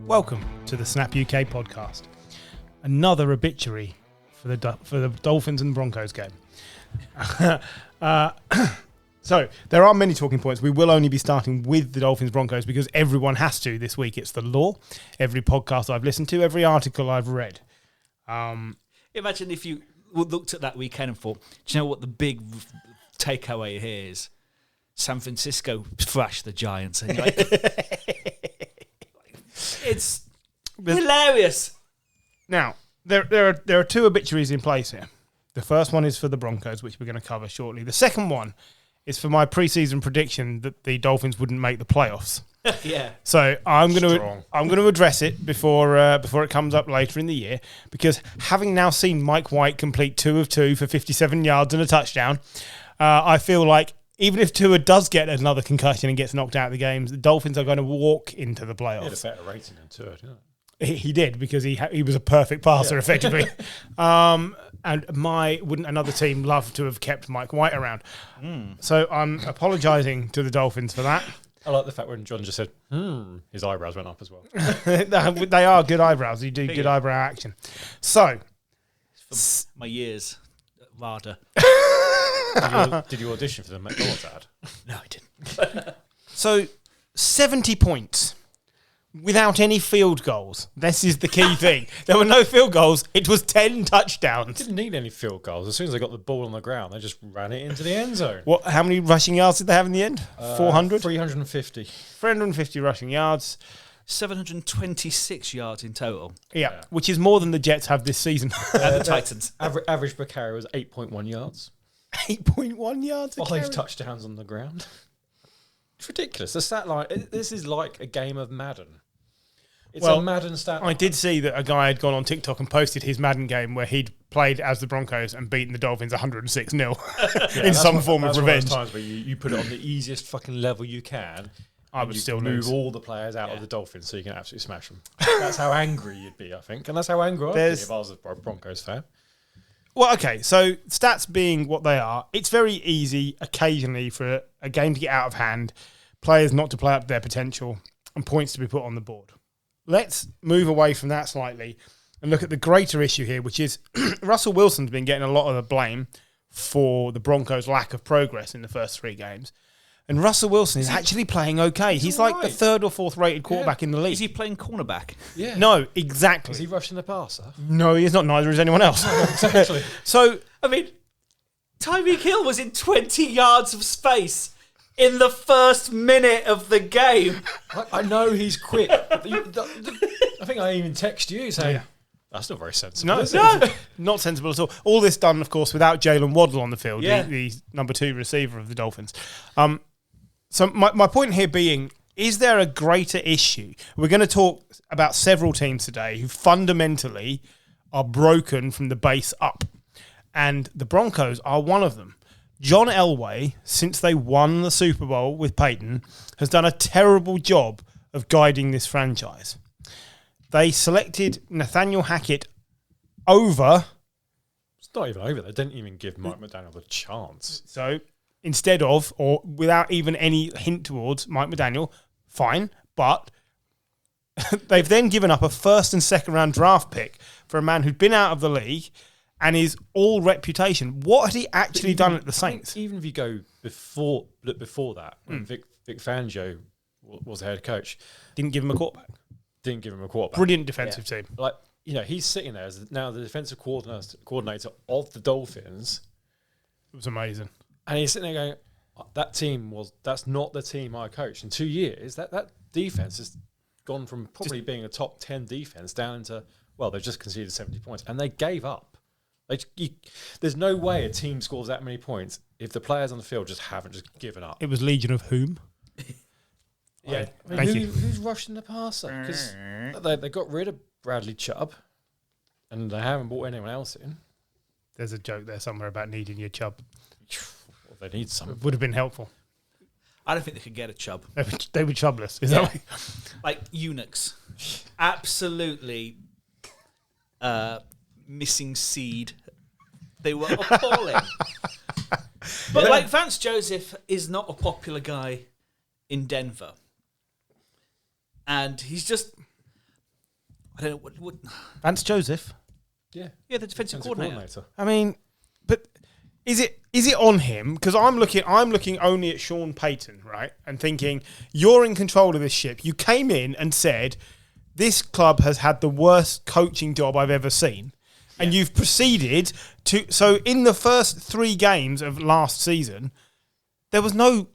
Welcome to the Snap UK podcast. Another obituary for the Dolphins and Broncos game. So there are many talking points. We will only be starting with the Dolphins Broncos because everyone has to this week. It's the law. Every podcast I've listened to, every article I've read. Imagine if you looked at that weekend and thought, do you know what the big takeaway here is? San Francisco thrashed the Giants. And you're like, it's hilarious. Now, there are two obituaries in place here. The first one is for the Broncos, which we're going to cover shortly. The second one is for my preseason prediction that the Dolphins wouldn't make the playoffs. Yeah. So I'm going to address it before it comes up later in the year, because having now seen Mike White complete 2 of 2 for 57 yards and a touchdown, I feel like even if Tua does get another concussion and gets knocked out of the games, the Dolphins are going to walk into the playoffs. He had a better rating than Tua, didn't He did, because he was a perfect passer, effectively. And wouldn't another team love to have kept Mike White around? So I'm apologising to the Dolphins for that. I like the fact when John just said, his eyebrows went up as well. They are good eyebrows. You do good eyebrow action. So, From my years at RADA. Did you audition for the McDonald's ad? No, I didn't. So 70 points without any field goals. This is the key thing. There were no field goals. It was 10 touchdowns. Didn't need any field goals. As soon as they got the ball on the ground, they just ran it into the end zone. How many rushing yards did they have in the end? 400? 350. 350 rushing yards. 726 yards in total. Yeah, which is more than the Jets have this season. And the Titans. Average per carry was 8.1 yards. 8.1 yards a 5 carry. touchdowns on the ground. It's ridiculous. The stat line, this is like a game of Madden. It's a Madden stat line. I did see that a guy had gone on TikTok and posted his Madden game where he'd played as the Broncos and beaten the Dolphins 106-0 in some form of revenge. That's one of those times where you put it on the easiest fucking level you can. I would still move lose. all the players out of the Dolphins so you can absolutely smash them. That's how angry you'd be, I think. And that's how angry I'd be if I was a Broncos fan. Well, okay, so stats being what they are, it's very easy occasionally for a game to get out of hand, players not to play up to their potential, and points to be put on the board. Let's move away from that slightly and look at the greater issue here, which is Russell Wilson's been getting a lot of the blame for the Broncos' lack of progress in the first 3 games. And Russell Wilson is actually playing okay. He's like the 3rd or 4th rated quarterback in the league. Is he playing cornerback? Yeah. No, exactly. Is he rushing the passer? No, he is not. Neither is anyone else. Exactly. So, I mean, Tyreek Hill was in 20 yards of space in the first minute of the game. I know he's quick. I think I even text you saying, that's not very sensible. No, not sensible at all. All this done, of course, without Jalen Waddle on the field, the number 2 receiver of the Dolphins. So my point here being, is there a greater issue? We're going to talk about several teams today who fundamentally are broken from the base up. And the Broncos are one of them. John Elway, since they won the Super Bowl with Payton, has done a terrible job of guiding this franchise. They selected Nathaniel Hackett over... It's not even over. They didn't even give Mike McDaniel a chance. So, instead of, or without even any hint towards Mike McDaniel, fine, but they've then given up a 1st and 2nd round draft pick for a man who'd been out of the league and is all reputation. What had he actually done at the Saints? Even if you go before that, when Vic Fangio was the head coach, Didn't give him a quarterback. didn't give him a quarterback. Brilliant defensive team. Like, he's sitting there as now the defensive coordinator of the Dolphins. It was amazing. And he's sitting there going, that's not the team I coached. In 2 years, that defense has gone from probably being a top 10 defense down into, they've just conceded 70 points. And they gave up. There's no way a team scores that many points if the players on the field just haven't just given up. It was Legion of whom? Yeah. Thank you. Who's rushing the passer? Because they got rid of Bradley Chubb and they haven't brought anyone else in. There's a joke there somewhere about needing your Chubb. Well, they need some. Would have been helpful. I don't think they could get a Chubb. They were Chubbless. Is that what? Like eunuchs. Absolutely missing seed. They were appalling. But like Vance Joseph is not a popular guy in Denver. And he's just I don't know what Vance Joseph. Yeah, the defensive coordinator. I mean, but is it on him? Because I'm looking only at Sean Payton, right, and thinking you're in control of this ship. You came in and said this club has had the worst coaching job I've ever seen, and you've proceeded to. So in the first 3 games of last season, there was no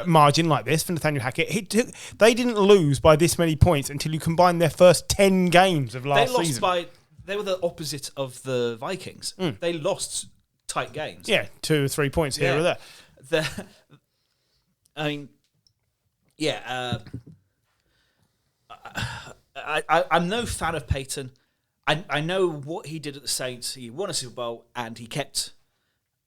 margin like this for Nathaniel Hackett. They didn't lose by this many points until you combine their first 10 games of last season. They were the opposite of the Vikings. They lost tight games. Yeah, 2 or 3 points here or there. I'm no fan of Peyton. I know what he did at the Saints. He won a Super Bowl and he kept.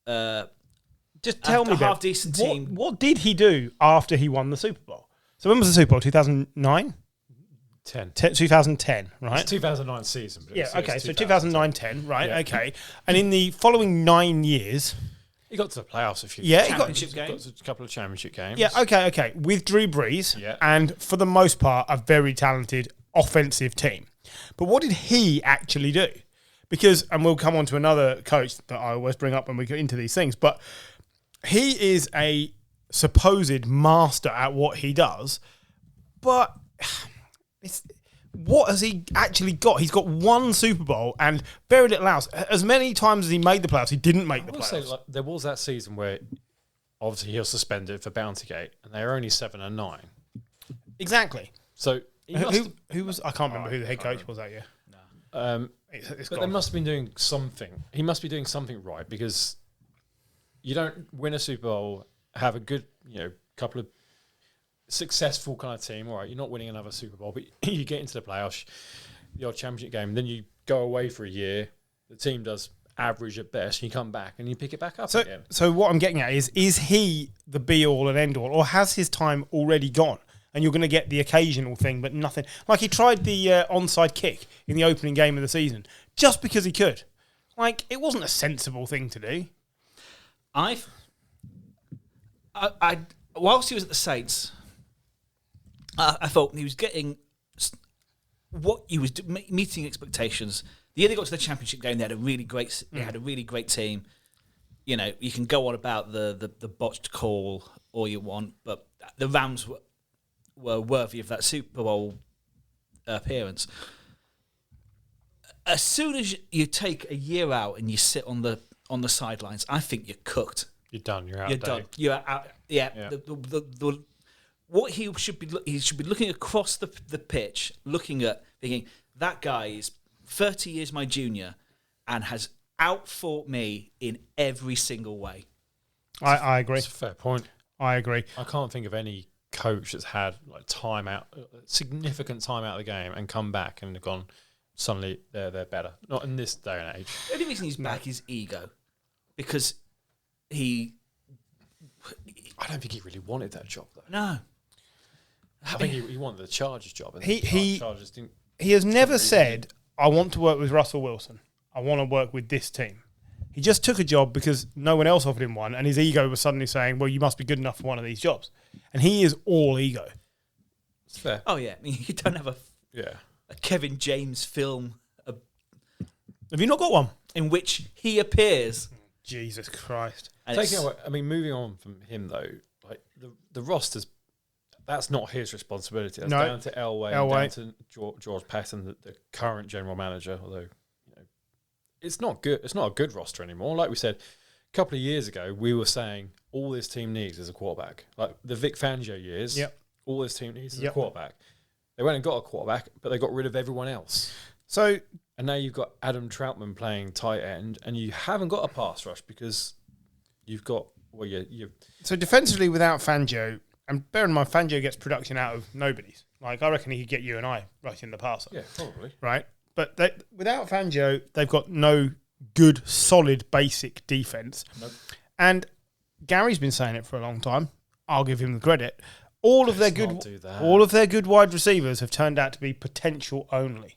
Just tell me, a half decent team. What did he do after he won the Super Bowl? So when was the Super Bowl? 2009? 2010, right? It's 2009 season. But okay, so 2009-10, right, okay. And in the following 9 years... He got to the playoffs a few championship games. Got a couple of championship games. Yeah, okay. With Drew Brees, and for the most part, a very talented offensive team. But what did he actually do? Because, and we'll come on to another coach that I always bring up when we get into these things, but he is a supposed master at what he does, but... what has he actually got? He's got 1 Super Bowl and very little else. As many times as he made the playoffs, he didn't make the playoffs. Say, there was that season where obviously he was suspended for Bountygate, and they were only 7-9. Exactly. So who was? I can't remember who the head coach was that year. No. But they must have been doing something. He must be doing something right, because you don't win a Super Bowl, have a good couple of successful kind of team. All right, you're not winning another Super Bowl, but you get into the playoffs, the odd championship game, then you go away for a year. The team does average at best. And you come back and you pick it back up again. So what I'm getting at is he the be all and end all, or has his time already gone? And you're going to get the occasional thing, but nothing. Like he tried the onside kick in the opening game of the season just because he could. Like it wasn't a sensible thing to do. I whilst he was at the Saints. I thought he was getting what he was meeting expectations. The year they got to the championship game, they had a really great team. You know, you can go on about the botched call all you want, but the Rams were worthy of that Super Bowl appearance. As soon as you take a year out and you sit on the sidelines, I think you're cooked. You're done. You're out. You're done. You're out. Yeah. What he should be looking across the pitch, looking at thinking that guy is 30 years my junior and has outfought me in every single way. I agree. That's a fair point. I agree. I can't think of any coach that's had significant time out of the game and come back and gone, suddenly they're better. Not in this day and age. The only reason he's back is ego, because I don't think he really wanted that job though. No. I think he wanted the Chargers job. He has never said, I want to work with Russell Wilson. I want to work with this team. He just took a job because no one else offered him one, and his ego was suddenly saying, well, you must be good enough for one of these jobs. And he is all ego. It's fair. Oh, yeah. I mean, you don't have a Kevin James film. Have you not got one? In which he appears. Jesus Christ. Moving on from him, though, like the roster's, that's not his responsibility. That's down to Elway, down to George Patton, the current general manager. Although, it's not good. It's not a good roster anymore. Like we said a couple of years ago, we were saying all this team needs is a quarterback. Like the Vic Fangio years, all this team needs is a quarterback. They went and got a quarterback, but they got rid of everyone else. And now you've got Adam Troutman playing tight end, and you haven't got a pass rush because you've got So defensively, without Fangio. And bear in mind, Fangio gets production out of nobody's. Like, I reckon he could get you and I right in the passer. Yeah, probably. Right? But without Fangio, they've got no good, solid, basic defense. Nope. And Gary's been saying it for a long time. I'll give him the credit. All of their good wide receivers have turned out to be potential only.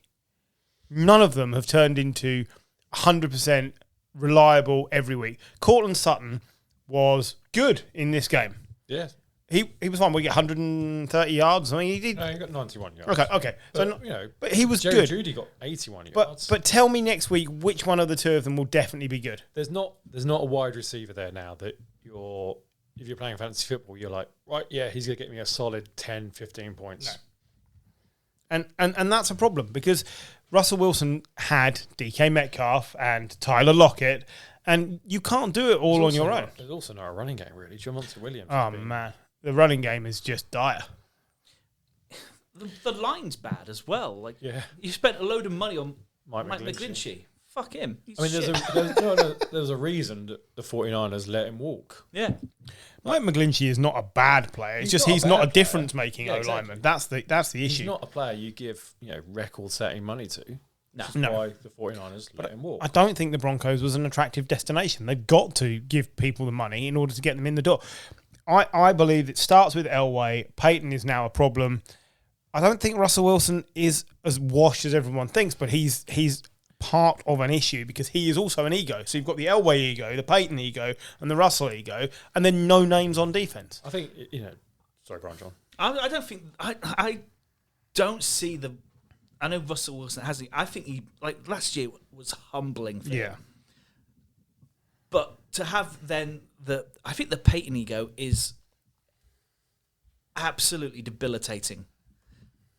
None of them have turned into 100% reliable every week. Cortland Sutton was good in this game. Yeah. He was fine. We get 130 yards. I mean, he did. No, he got 91 yards. Okay. But, but he was Jerry good. Jeudy got 81 But yards. but tell me next week which one of the two of them will definitely be good. There's not a wide receiver there now that if you're playing fantasy football, you're like, right, yeah, he's going to get me a solid 10, 15 points. No. And that's a problem because Russell Wilson had DK Metcalf and Tyler Lockett, and you can't do it all on your own. There's also not a running game, really. Jamonte Williams. Oh, man. The running game is just dire. The line's bad as well. Like, Yeah. you spent a load of money on Mike Mike McGlinchey. McGlinchey. Fuck him. He's I mean, shit. there's a reason that the 49ers let him walk. Yeah. Mike McGlinchey is not a bad player. It's He's just not a he's not a bad difference-making Yeah, O-lineman. exactly. That's the He's issue. not a player you give record-setting money to. No. That's No. why the 49ers let him walk. I don't think the Broncos was an attractive destination. They've got to give people the money in order to get them in the door. I believe it starts with Elway. Payton is now a problem. I don't think Russell Wilson is as washed as everyone thinks, but he's part of an issue because he is also an ego. So you've got the Elway ego, the Payton ego, and the Russell ego, and then no names on defense. I think, sorry, go on, John. I don't think I don't see the. I know Russell Wilson hasn't. I think he last year was humbling for him. But to have then I think the Peyton ego is absolutely debilitating.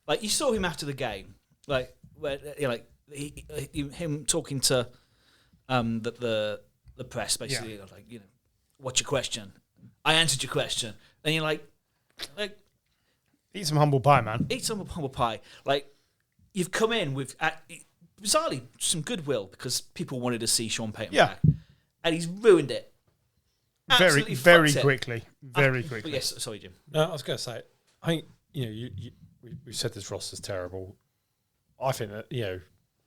Like you saw him after the game, like where him talking to the press basically, what's your question? I answered your question, and you're like Eat some humble pie, man. eat some humble pie. Like you've come in with bizarrely some goodwill because people wanted to see Sean Payton back, and he's ruined it. Absolutely Very fucked it. quickly. Very But quickly. yes, sorry, Jim. No, I was going to say, I think, we said this roster's terrible. I think that,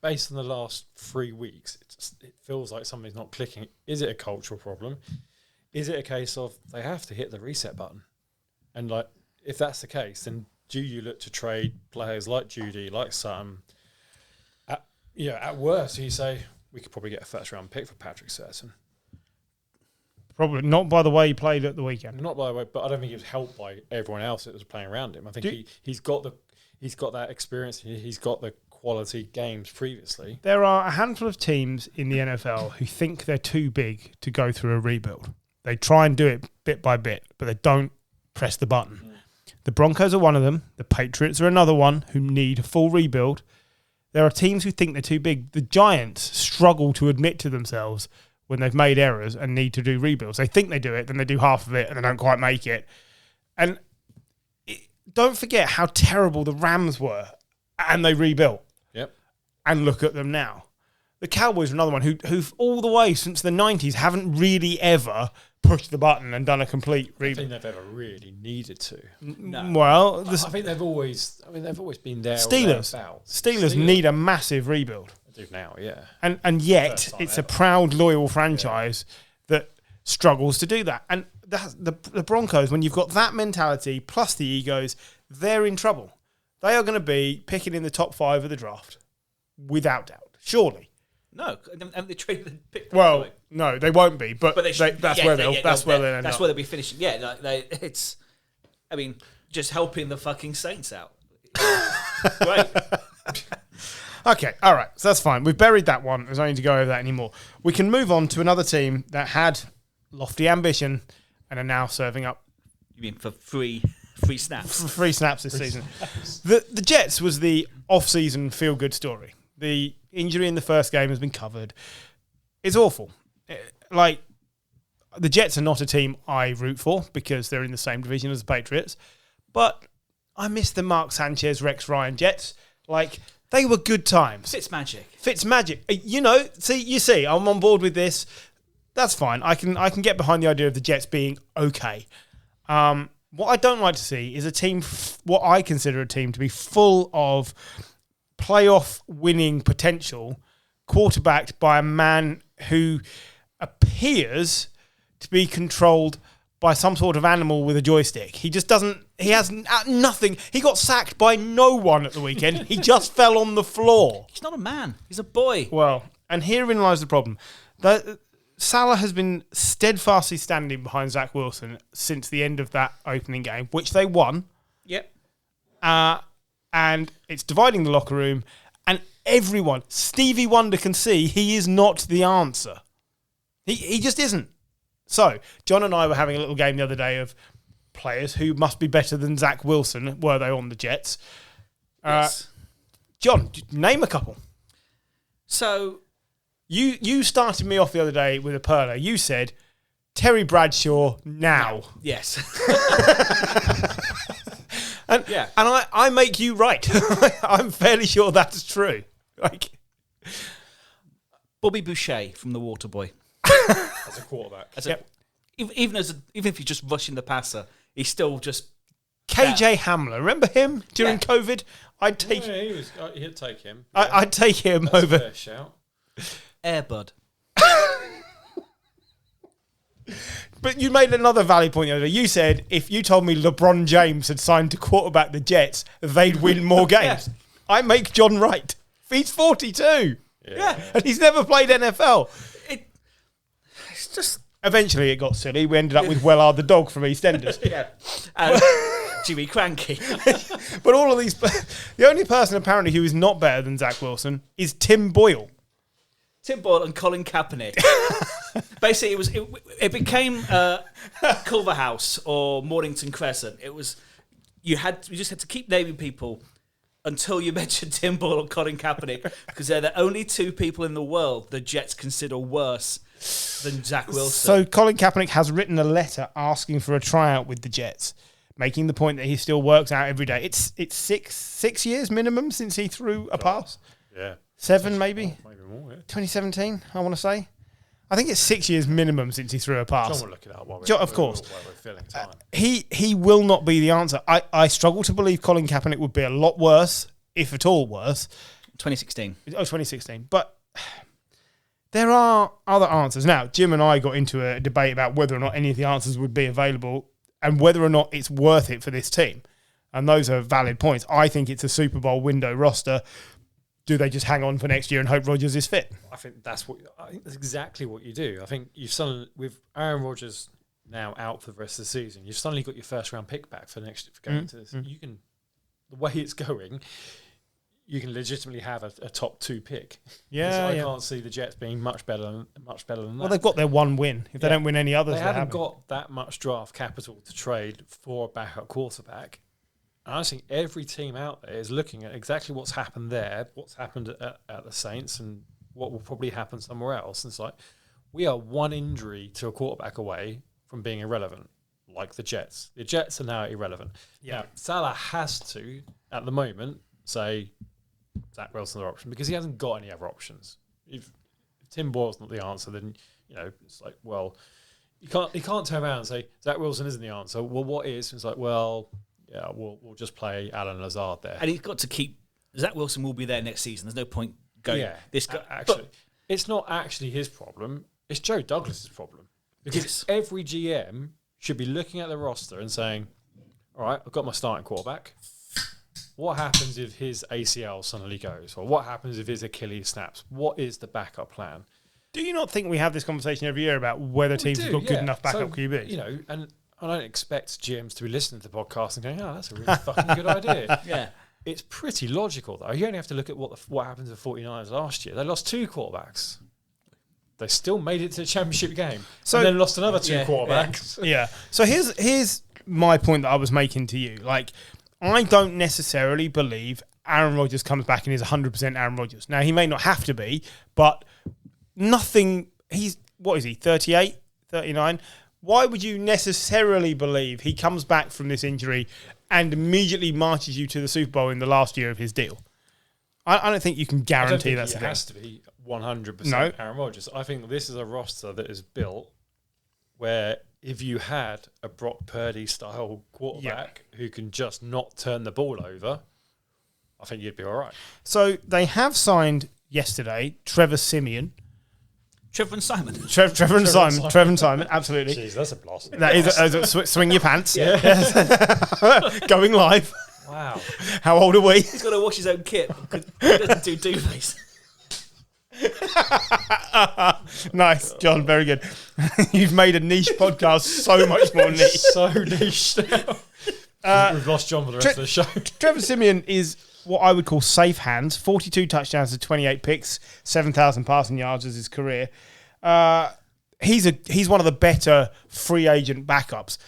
based on the last 3 weeks, it feels like something's not clicking. Is it a cultural problem? Is it a case of they have to hit the reset button? And, if that's the case, then do you look to trade players like Jeudy, like Sutton? At worst, you say, we could probably get a first-round pick for Patrick Surtain. Probably not by the way he played at the weekend. Not by the way, but I don't think he was helped by everyone else that was playing around him. I think he's got that experience. He's got the quality games previously. There are a handful of teams in the NFL who think they're too big to go through a rebuild. They try and do it bit by bit, but they don't press the button. The Broncos are one of them. The Patriots are another one who need a full rebuild. There are teams who think they're too big. The Giants struggle to admit to themselves when they've made errors and need to do rebuilds. They think they do it, then they do half of it, and they don't quite make it. And don't forget how terrible the Rams were, and they rebuilt. Yep. And look at them now. The Cowboys are another one who've all the way since the 90s haven't really ever pushed the button and done a complete I rebuild. think they've ever really needed to. No. Well, I think they've always been there. Steelers need a massive rebuild. They do now, yeah. And yet, First time it's a ever. proud, loyal franchise that struggles to do that. And that's the Broncos, when you've got that mentality plus the egos, they're in trouble. They are going to be picking in the top 5 of the draft, without doubt. Surely. No, and they traded the pick. Well, no, they won't be, but But they should, that's where they'll end that's up. where they'll be finishing. Yeah, it's. I mean, just helping the fucking Saints out. Right. Okay, all right, so that's fine. We've buried that one. There's no need to go over that anymore. We can move on to another team that had lofty ambition and are now serving up You mean for free snaps? 3 snaps this season. The Jets was the off-season feel-good story. The injury in the first game has been covered. It's awful. The Jets are not a team I root for because they're in the same division as the Patriots. But I miss the Mark Sanchez, Rex Ryan Jets. They were good times. Fitzmagic. You see, I'm on board with this. That's fine. I can get behind the idea of the Jets being okay. What I don't like to see is a team, what I consider a team to be full of playoff winning potential, quarterbacked by a man who appears to be controlled by some sort of animal with a joystick. He just doesn't, he has nothing. He got sacked by no one at the weekend. He just fell on the floor. He's not a man. He's a boy. Well, and herein lies the problem. Salah has been steadfastly standing behind Zach Wilson since the end of that opening game, which they won. Yep. And it's dividing the locker room, and everyone, Stevie Wonder, can see he is not the answer. He just isn't. So, John and I were having a little game the other day of players who must be better than Zach Wilson, were they on the Jets. Yes. John, name a couple. So, You started me off the other day with a perler. You said, Terry Bradshaw now. yes. And I make you right. I'm fairly sure that's true. Like Bobby Boucher from the Waterboy. As a quarterback. Even if he's just rushing the passer, he's still just KJ Hamler. Remember him during COVID? I'd take. He'd take him. I'd take him That's over. a fair shout. Airbud. But you made another valid point the other day. You said if you told me LeBron James had signed to quarterback the Jets, they'd win more games. I make John right. He's 42. Yeah. And he's never played NFL. It's just... Eventually it got silly. We ended up with Wellard the dog from EastEnders. And Jimmy Cranky. But all of these... The only person apparently who is not better than Zach Wilson is Tim Boyle. Tim Boyle and Colin Kaepernick. Basically, it became Culverhouse or Mornington Crescent. It was you just had to keep naming people until you mentioned Tim Boyle and Colin Kaepernick because they're the only two people in the world the Jets consider worse than Zach Wilson. So Colin Kaepernick has written a letter asking for a tryout with the Jets, making the point that he still works out every day. It's 6 years minimum since he threw a pass. Yeah. 7 maybe. Maybe more, yeah. 2017, I want to say. I think it's 6 years minimum since he threw a pass. John will look it up while Of course. while we're filling time. He will not be the answer. I struggle to believe Colin Kaepernick would be a lot worse, if at all worse. 2016. Oh, 2016. But there are other answers. Now, Jim and I got into a debate about whether or not any of the answers would be available and whether or not it's worth it for this team. And those are valid points. I think it's a Super Bowl window roster. Do they just hang on for next year and hope Rodgers is fit? I think that's exactly what you do. I think you've suddenly, with Aaron Rodgers now out for the rest of the season, you've suddenly got your first round pick back for next for going into this. You can, the way it's going, you can legitimately have a top 2 pick. Yeah, I can't see the Jets being much better than that. Well, they've got their one win. If they don't win any others, they haven't got that much draft capital to trade for a backup quarterback. And I think every team out there is looking at exactly what's happened there, what's happened at the Saints, and what will probably happen somewhere else. And it's like, we are one injury to a quarterback away from being irrelevant, like the Jets. The Jets are now irrelevant. Yeah. Now, Salah has to, at the moment, say Zach Wilson's option because he hasn't got any other options. If Tim Boyle's not the answer, then it's like, well, you can't turn around and say Zach Wilson isn't the answer. Well, what is? It's like, well, yeah, we'll just play Alan Lazard there. And he's got to keep... Zach Wilson will be there next season. There's no point going... Yeah, this guy, actually, it's not actually his problem. It's Joe Douglas's problem. Because every GM should be looking at the roster and saying, all right, I've got my starting quarterback. What happens if his ACL suddenly goes? Or what happens if his Achilles snaps? What is the backup plan? Do you not think we have this conversation every year about whether teams have got good enough backup QBs? And I don't expect GMs to be listening to the podcast and going, oh, that's a really fucking good idea. Yeah. It's pretty logical, though. You only have to look at what happened to the 49ers last year. They lost 2 quarterbacks. They still made it to the championship game. And then lost another 2 quarterbacks. Yeah. So here's my point that I was making to you. Like, I don't necessarily believe Aaron Rodgers comes back and is 100% Aaron Rodgers. Now, he may not have to be, but nothing... What is he, 38, 39? Why would you necessarily believe he comes back from this injury and immediately marches you to the Super Bowl in the last year of his deal? I don't think you can guarantee that's the case. It has to be 100% Aaron Rodgers. I think this is a roster that is built where if you had a Brock Purdy-style quarterback who can just not turn the ball over, I think you'd be all right. So they have signed yesterday Trevor Siemian. Trevor and Simon. Trevor and Simon, absolutely. Jeez, that's a blast. That is swing your pants. Yeah. Going live. Wow. How old are we? He's got to wash his own kit because he doesn't do face. Nice, John. Very good. You've made a niche podcast so much more niche. So niche now. We've lost John for the rest of the show. Trevor Siemian is what I would call safe hands. 42 touchdowns to 28 picks, 7,000 passing yards as his career. He's one of the better free agent backups.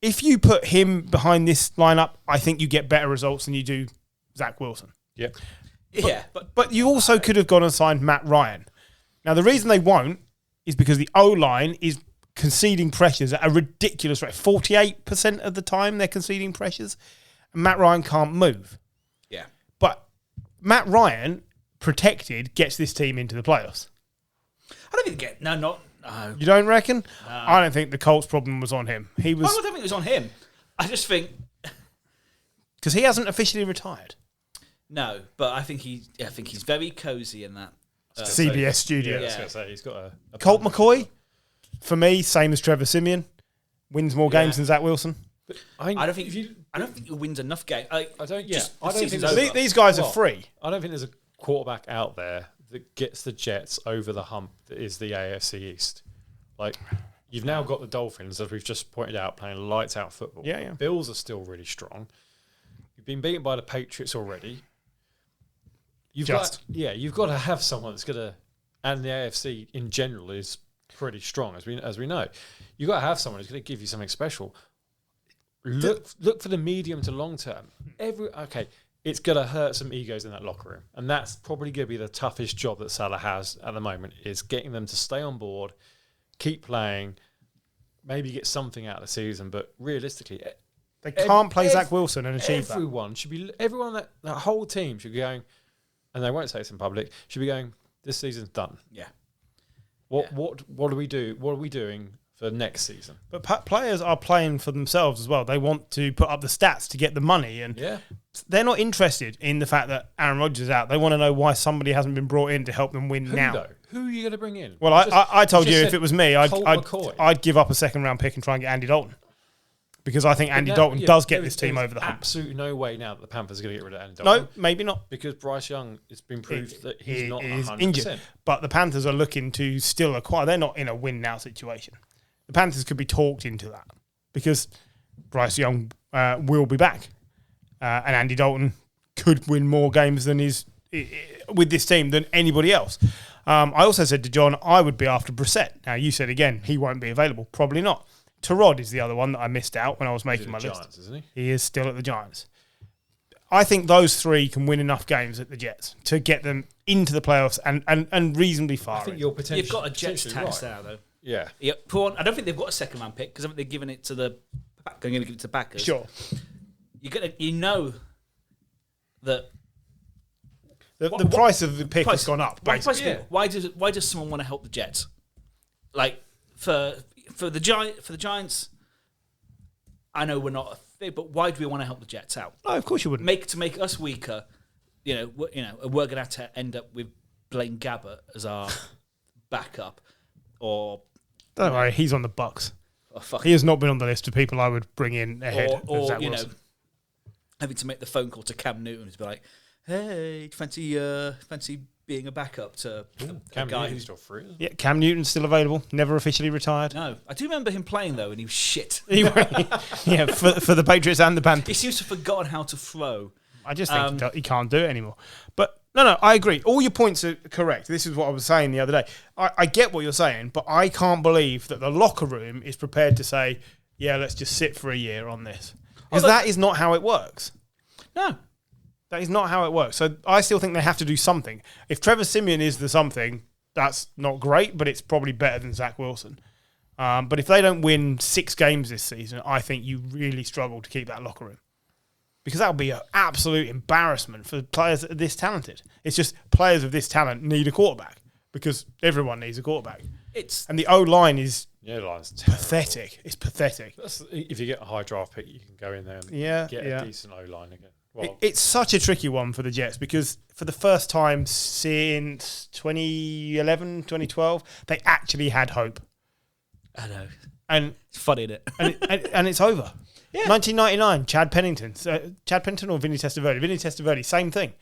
If you put him behind this lineup, I think you get better results than you do Zach Wilson. Yep. But you also could have gone and signed Matt Ryan. Now, the reason they won't is because the O-line is conceding pressures at a ridiculous rate. 48% of the time they're conceding pressures. And Matt Ryan can't move. Yeah. But Matt Ryan, protected, gets this team into the playoffs. I don't think no. You don't reckon? No. I don't think the Colts' problem was on him. I don't think it was on him. I just think... Because he hasn't officially retired. No, but I think he's very cosy in that CBS studio. Yeah, I was going to say, he's got a Colt McCoy, for me, same as Trevor Siemian, wins more games than Zach Wilson. But I don't think he wins enough games. I don't think these guys are free. I don't think there's a quarterback out there that gets the Jets over the hump that is the AFC East. Like, you've now got the Dolphins, as we've just pointed out, playing lights out football. Yeah. Bills are still really strong. You've been beaten by the Patriots already. You've got to have someone that's going to, and the AFC in general is pretty strong, as we know. You've got to have someone who's going to give you something special. Look for the medium to long term. It's going to hurt some egos in that locker room, and that's probably going to be the toughest job that Salah has at the moment, is getting them to stay on board, keep playing, maybe get something out of the season. But realistically, they can't play Zach Wilson and achieve that. Everyone that whole team should be going, and they won't say this in public, should be going, this season's done. Yeah. What do we do? What are we doing for next season? But players are playing for themselves as well. They want to put up the stats to get the money, and they're not interested in the fact that Aaron Rodgers is out. They want to know why somebody hasn't been brought in to help them win now. Though? Who are you going to bring in? Well, I told you if it was me, I'd give up a second round pick and try and get Andy Dalton. Because I think Andy Dalton does get this team over the hump. Absolutely no way now that the Panthers are going to get rid of Andy Dalton. No, maybe not. Because Bryce Young, it's been proved that he's not 100%. Injured. But the Panthers are looking to still acquire. They're not in a win-now situation. The Panthers could be talked into that because Bryce Young will be back. And Andy Dalton could win more games than with this team than anybody else. I also said to John, I would be after Brissett. Now, you said again, he won't be available. Probably not. Tyrod is the other one that I missed out when I was making my list. Giants, isn't he? He is still at the Giants. I think those three can win enough games at the Jets to get them into the playoffs and reasonably far. I think you're potentially You've got a Jets tax there, though. Yeah. I don't think they've got a second round pick because I think they're giving it to the backers. Sure. You know that the price of the pick has gone up. Basically, why does someone want to help the Jets? Like for the Giants, I know we're not a thing, but why do we want to help the Jets out? No, of course you wouldn't. To make us weaker, we're going to have to end up with Blaine Gabbert as our backup, or don't worry, he's on the Bucks. Oh, fuck. He has not been on the list of people I would bring in ahead of Zach Wilson. Having to make the phone call to Cam Newton to be like, "Hey, fancy being a backup to a guy who's still free." Yeah, Cam Newton's still available, never officially retired. No, I do remember him playing though, and he was shit. For the Patriots and the Panthers. He seems to have forgotten how to throw. I just think he can't do it anymore. But no, I agree. All your points are correct. This is what I was saying the other day. I get what you're saying, but I can't believe that the locker room is prepared to say, yeah, let's just sit for a year on this. Because that is not how it works. No. That is not how it works. So I still think they have to do something. If Trevor Siemian is the something, that's not great, but it's probably better than Zach Wilson. But if they don't win 6 games this season, I think you really struggle to keep that locker room. Because that would be an absolute embarrassment for players that are this talented. It's just players of this talent need a quarterback because everyone needs a quarterback. And the O-line is pathetic. It's pathetic. If you get a high draft pick, you can go in there and get a decent O-line again. Well, it's such a tricky one for the Jets because for the first time since 2011, 2012, they actually had hope. I know. And it's funny, isn't it? and it's over. Yeah. 1999, Chad Pennington or Vinny Testaverde? Vinny Testaverde, same thing.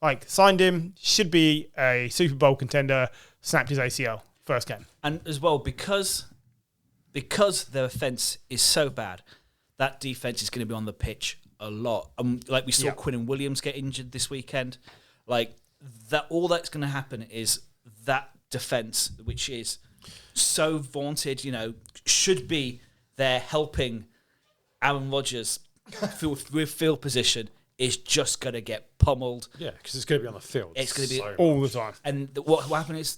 Like, signed him, should be a Super Bowl contender, snapped his ACL first game. And as well, because their offense is so bad, that defense is going to be on the pitch a lot. Like we saw Quinn and Williams get injured this weekend. Like that, all that's going to happen is that defense, which is so vaunted, should be there helping Aaron Rodgers with field position, is just going to get pummeled. Yeah, because it's going to be on the field. It's going to be all the time. And what happened is,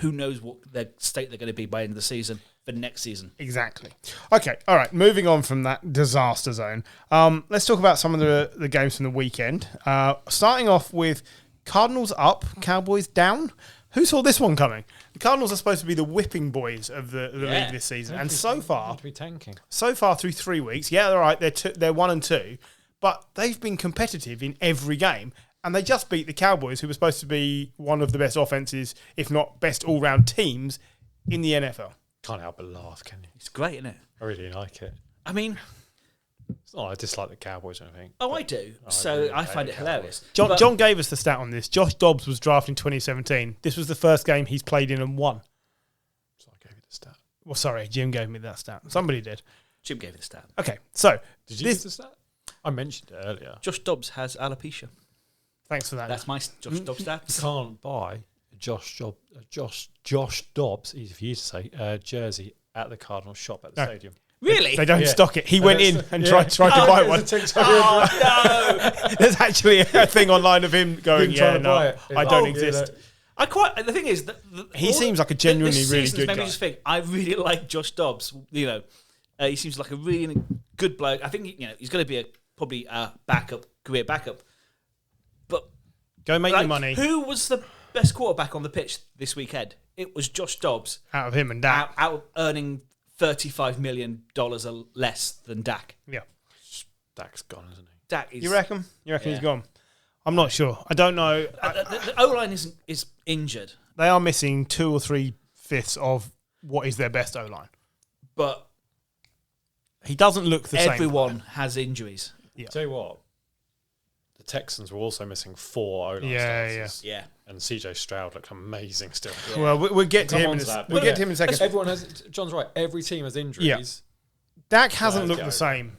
who knows what their state they're going to be by the end of the season for next season. Exactly. Okay, all right, moving on from that disaster zone. Let's talk about some of the games from the weekend. Starting off with Cardinals up, Cowboys down. Who saw this one coming? The Cardinals are supposed to be the whipping boys of the league this season, and so far, to be tanking. So far through 3 weeks, they're right. They're 1-2, but they've been competitive in every game, and they just beat the Cowboys, who were supposed to be one of the best offenses, if not best all-round teams in the NFL. Can't help but laugh, can you? It's great, isn't it? I really like it. I mean, it's not like I dislike the Cowboys or anything. I do. I find it hilarious. John gave us the stat on this. Josh Dobbs was drafted in 2017. This was the first game he's played in and won. So I gave you the stat. Well, sorry, Jim gave me that stat. Somebody did. Jim gave it the stat. Okay, so did you give the stat? I mentioned it earlier. Josh Dobbs has alopecia. Thanks for that. That's my Josh Dobbs stat. You can't buy a Josh Dobbs, easy for you to say, jersey at the Cardinals shop at the stadium. Really? They don't stock it. He went in and tried to buy one. No! There's actually a thing online of him going, I don't exist. The thing is, he seems like a genuinely really good guy. Made me just think, I really like Josh Dobbs. He seems like a really good bloke. I think he's going to be probably a career backup. But go make your money. Who was the best quarterback on the pitch this weekend? It was Josh Dobbs. Out of him and Dak. Out earning $35 million less than Dak. Yeah. Dak's gone, isn't he? Dak is. You reckon? He's gone? I'm not sure. I don't know. The O-line is injured. They are missing 2 or 3/5 of what is their best O-line. But he doesn't look the same. Everyone has injuries. Yeah. Tell you what, the Texans were also missing 4 O-line starters. Yeah. And CJ Stroud looked amazing still. Yeah. Well, we'll get to him in a second. Everyone has. John's right. Every team has injuries. Yeah. Dak hasn't looked the same.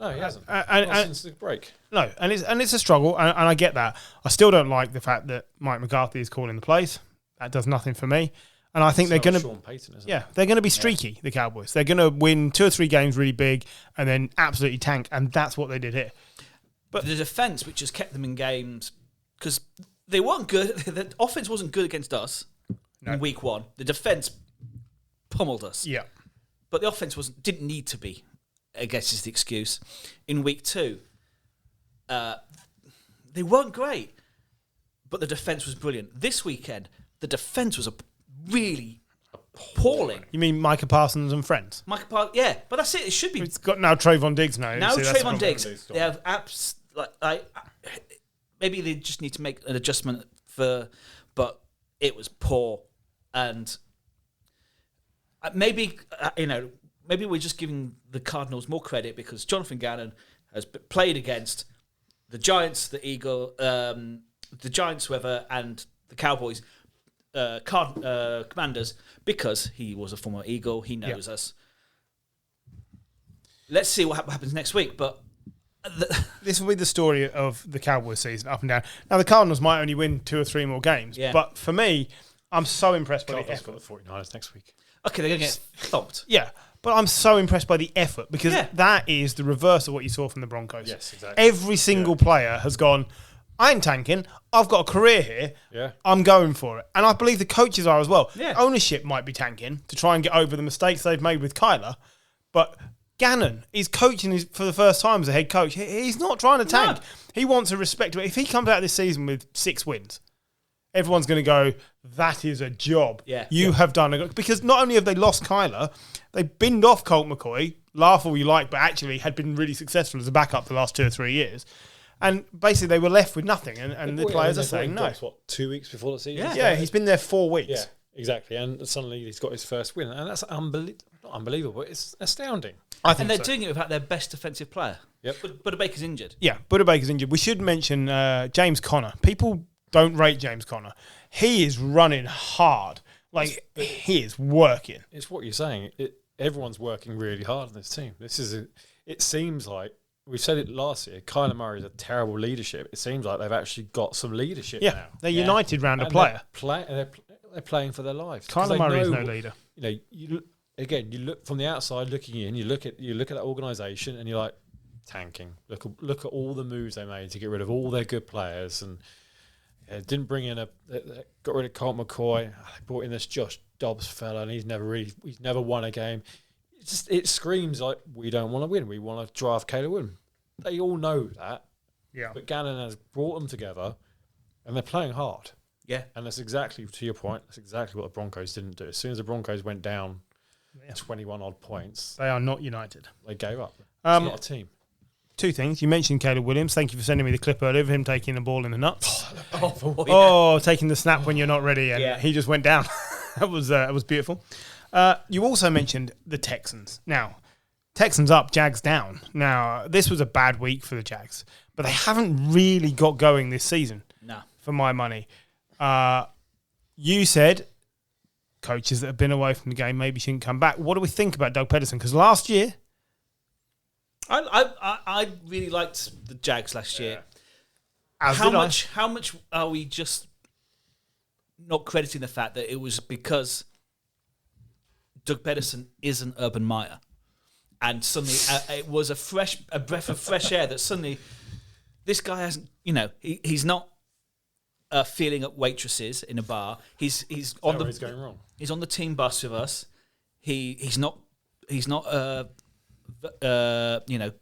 No, he hasn't. Since the break. No, and it's a struggle, and I get that. I still don't like the fact that Mike McCarthy is calling the plays. That does nothing for me. And I think they're going to. Sean Payton, isn't it? They're going to be streaky. The Cowboys. They're going to win 2 or 3 games really big, and then absolutely tank. And that's what they did here. But the defense, which has kept them in games, because they weren't good. The offense wasn't good against us in week 1. The defense pummeled us. Yeah. But the offense didn't need to be, I guess is the excuse. In week 2, they weren't great, but the defense was brilliant. This weekend, the defense was really appalling. You mean Micah Parsons and friends? Micah Parsons, yeah, but that's it. It should be. It's got now Trayvon Diggs now. Now Trayvon Diggs, they have apps maybe they just need to make an adjustment but it was poor, and maybe we're just giving the Cardinals more credit because Jonathan Gannon has played against the Giants, the Giants, and the Cowboys, Commanders, because he was a former Eagle. He knows us. Let's see what happens next week, but. This will be the story of the Cowboys season, up and down. Now, the Cardinals might only win 2 or 3 more games, but for me, I'm so impressed by the effort. Got the 49ers next week. Okay, they're going to get thumped. Yeah, but I'm so impressed by the effort because that is the reverse of what you saw from the Broncos. Yes, exactly. Every single player has gone, I ain't tanking. I've got a career here. Yeah. I'm going for it. And I believe the coaches are as well. Yeah. Ownership might be tanking to try and get over the mistakes they've made with Kyler, but Gannon is coaching for the first time as a head coach. He's not trying to tank. No. He wants a respect. If he comes out this season with 6 wins, everyone's going to go, that is a job. Yeah. You have done a... Because not only have they lost Kyler, they binned off Colt McCoy, laugh all you like, but actually had been really successful as a backup for the last 2 or 3 years. And basically they were left with nothing. And the players are saying no. 2 weeks before the season? Yeah, he's been there 4 weeks. Yeah, exactly. And suddenly he's got his first win. And that's not unbelievable. It's astounding. I think and they're so. doing it without their best defensive player. Yep. But Baker's injured. Yeah, Buda Baker's injured. We should mention James Conner. People don't rate James Conner. He is running hard. Like, he is working. It's what you're saying. Everyone's working really hard on this team. It seems like, we said it last year, Kyler Murray's a terrible leadership. It seems like they've actually got some leadership now. They're united round a And player. They're playing for their lives. Kyler Murray is no leader. You know, you look from the outside looking in, you look at that organisation and you're like, tanking. Look at all the moves they made to get rid of all their good players, and didn't bring in got rid of Colt McCoy. They brought in this Josh Dobbs fella, and he's never won a game. It screams like, we don't want to win. We want to draft Caleb Williams. They all know that. Yeah. But Gannon has brought them together, and they're playing hard. Yeah. And that's exactly, to your point, that's exactly what the Broncos didn't do. As soon as the Broncos went down 21 odd points, They are not united. they gave up. It's not a team. Two things. You mentioned Caleb Williams. Thank you for sending me the clip earlier of him taking the ball in the nuts. Taking the snap when you're not ready, and he just went down. That was beautiful. You also mentioned the Texans. Now, Texans up, Jags down. Now, this was a bad week for the Jags, but they haven't really got going this season. No. For my money. You said coaches that have been away from the game maybe shouldn't come back. What do we think about Doug Peterson? Because last year, I really liked the Jags last year. How much are we just not crediting the fact that it was because Doug Peterson isn't Urban Meyer, and suddenly it was a breath of fresh air that suddenly this guy hasn't. He's not feeling up waitresses in a bar. He's on the. He's going wrong. He's on the team bus with us. He's not.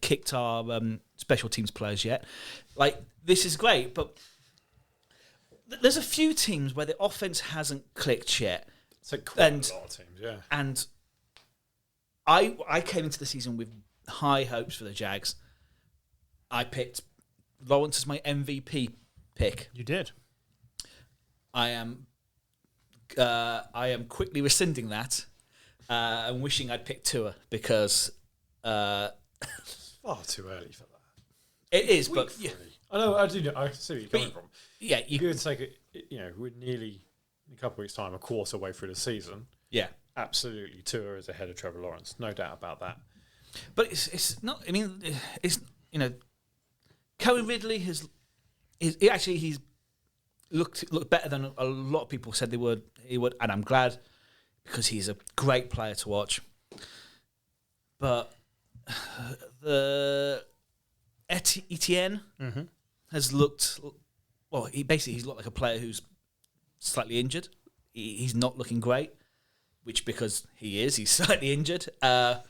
Kicked our special teams players yet. Like, this is great, but there's a few teams where the offense hasn't clicked yet. It's like quite a lot of teams, yeah. And I came into the season with high hopes for the Jags. I picked Lawrence as my MVP pick. you did. I am quickly rescinding that and wishing I'd picked Tua because. Far too early for that. It is, but I know. I do know. I see where you're coming from. Yeah, you could take it. We're nearly in a couple of weeks' time, a quarter way through the season. Yeah, absolutely. Tua is ahead of Trevor Lawrence, no doubt about that. But it's not. I mean, it's Cohen Ridley he's looked better than a lot of people said he would, and I'm glad because he's a great player to watch. But the Etienne has looked well. He's looked like a player who's slightly injured. He's not looking great, which because he's slightly injured. It's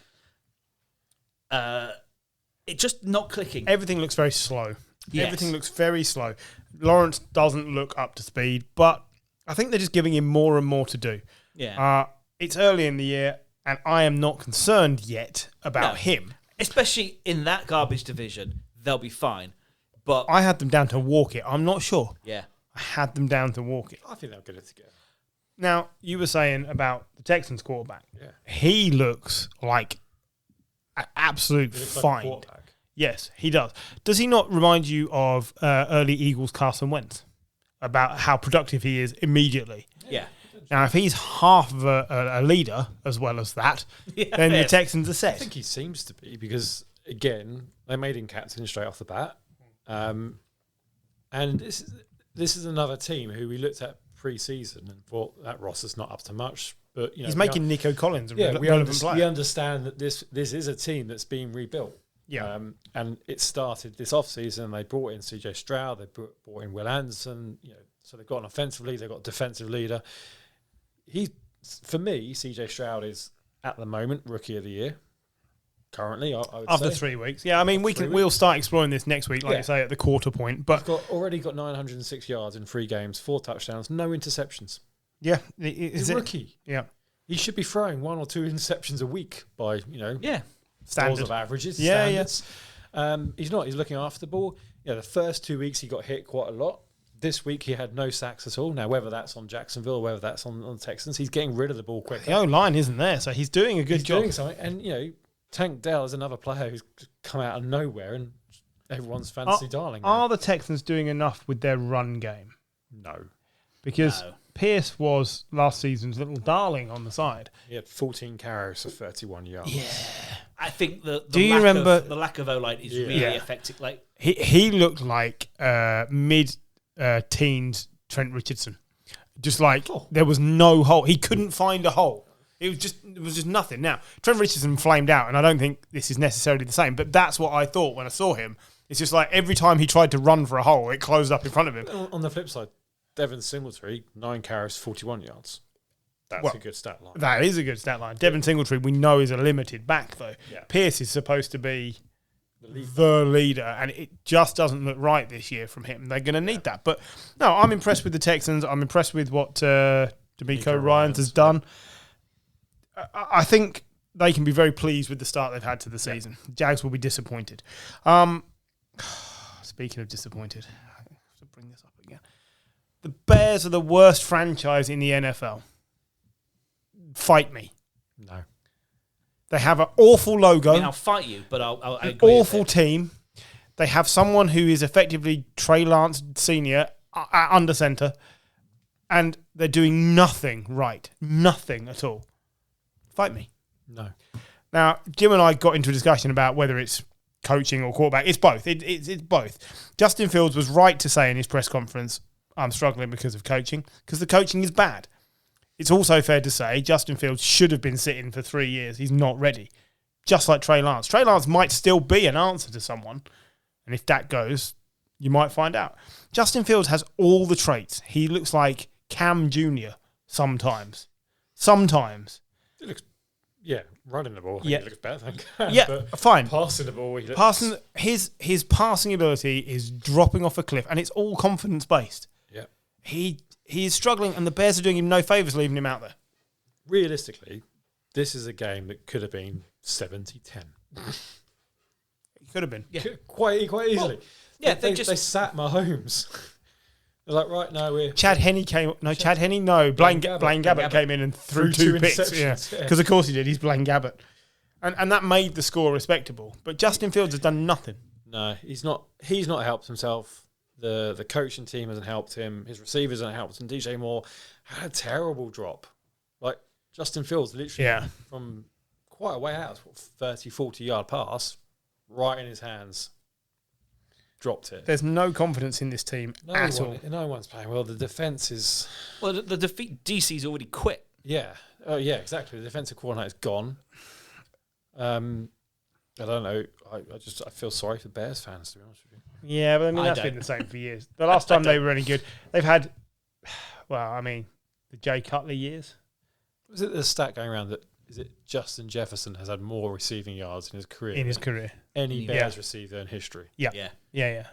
just not clicking. Everything looks very slow. Yes. Everything looks very slow. Lawrence doesn't look up to speed, but I think they're just giving him more and more to do. Yeah, it's early in the year. And I am not concerned yet about him. Especially in that garbage division, they'll be fine. But I had them down to walk it. I'm not sure. Yeah. I had them down to walk it. I think they'll get it together. Now, you were saying about the Texans quarterback. Yeah. He looks like an absolute find. Like yes, he does. Does he not remind you of early Eagles Carson Wentz? About how productive he is immediately? Yeah. Now, if he's half of a leader as well as that, then the Texans are set. I think he seems to be because, again, they made him captain straight off the bat. And this is another team who we looked at pre-season and thought that roster's not up to much. But he's making Nico Collins a relevant player. We understand that this is a team that's being rebuilt. Yeah. And it started this offseason. They brought in CJ Stroud. They brought in Will Anderson. So they've got an offensive leader. They've got a defensive leader. For me, CJ Stroud is at the moment rookie of the year. Currently, I would after say. 3 weeks. Yeah, I mean we'll start exploring this next week, like you say, at the quarter point. But already got 906 yards in 3 games, 4 touchdowns, no interceptions. Yeah, he's a rookie. Yeah, he should be throwing 1 or 2 interceptions a week by standard of averages. Yeah, standards. He's not. He's looking after the ball. The first 2 weeks he got hit quite a lot. This week he had no sacks at all. Now, whether that's on Jacksonville or whether that's on the Texans, he's getting rid of the ball quicker. The O-line isn't there, so he's doing a good job. Doing something, and Tank Dell is another player who's come out of nowhere and everyone's fantasy darling. Are the Texans doing enough with their run game? No. Because Pierce was last season's little darling on the side. He had 14 carries for 31 yards. Yeah. I think the lack of O-line is really affecting. Like he looked like mid-teens Trent Richardson. Just like there was no hole. He couldn't find a hole. It was just nothing. Now, Trent Richardson flamed out, and I don't think this is necessarily the same, but that's what I thought when I saw him. It's just like every time he tried to run for a hole, it closed up in front of him. On the flip side, Devin Singletary, 9 carries, 41 yards. That's a good stat line. That is a good stat line. Devin Singletary, we know, is a limited back, though. Yeah. Pierce is supposed to be the leader, and it just doesn't look right this year from him. They're going to need that. But, no, I'm impressed with the Texans. I'm impressed with what D'Amico Ryans has done. I think they can be very pleased with the start they've had to the season. Jags will be disappointed. Speaking of disappointed, I have to bring this up again. The Bears are the worst franchise in the NFL. Fight me. No. They have an awful logo. I mean, I'll fight you, but I'll agree. Awful team. They have someone who is effectively Trey Lance Sr. Under center, and they're doing nothing right. Nothing at all. Fight me. No. Now, Jim and I got into a discussion about whether it's coaching or quarterback. It's both. It's both. Justin Fields was right to say in his press conference, I'm struggling because of coaching, because the coaching is bad. It's also fair to say Justin Fields should have been sitting for 3 years. He's not ready. Just like Trey Lance. Trey Lance might still be an answer to someone. And if that goes, you might find out. Justin Fields has all the traits. He looks like Cam Jr. sometimes. Sometimes. It looks, running the ball. It looks better than Cam. Yeah, fine. Passing the ball. His passing ability is dropping off a cliff, and it's all confidence-based. Yeah. He is struggling, and the Bears are doing him no favours leaving him out there. Realistically, this is a game that could have been 70-10. It could have been. Yeah. Quite easily. Well, they sat Mahomes. They're like, right now we're... Chad Henne came... No, Chad Henne, no. Blaine Gabbert came in and threw two picks. Because of course he did. He's Blaine Gabbert. And that made the score respectable. But Justin Fields has done nothing. No, he's not helped himself. The coaching team hasn't helped him. His receivers haven't helped him. DJ Moore had a terrible drop. Like, Justin Fields literally from quite a way out, 30, 40-yard pass, right in his hands. Dropped it. There's no confidence in this team at all. No one's playing well. The defense is... Well, the defeat DC's already quit. Yeah. Oh, yeah, exactly. The defensive coordinator's gone. I don't know. I feel sorry for Bears fans, to be honest with you. Yeah, but I mean, that's been the same for years. The last time they were any good, they've had, the Jay Cutler years. Was it the stat going around that, is it Justin Jefferson has had more receiving yards in his career? Any Bears receiver in history. Yeah.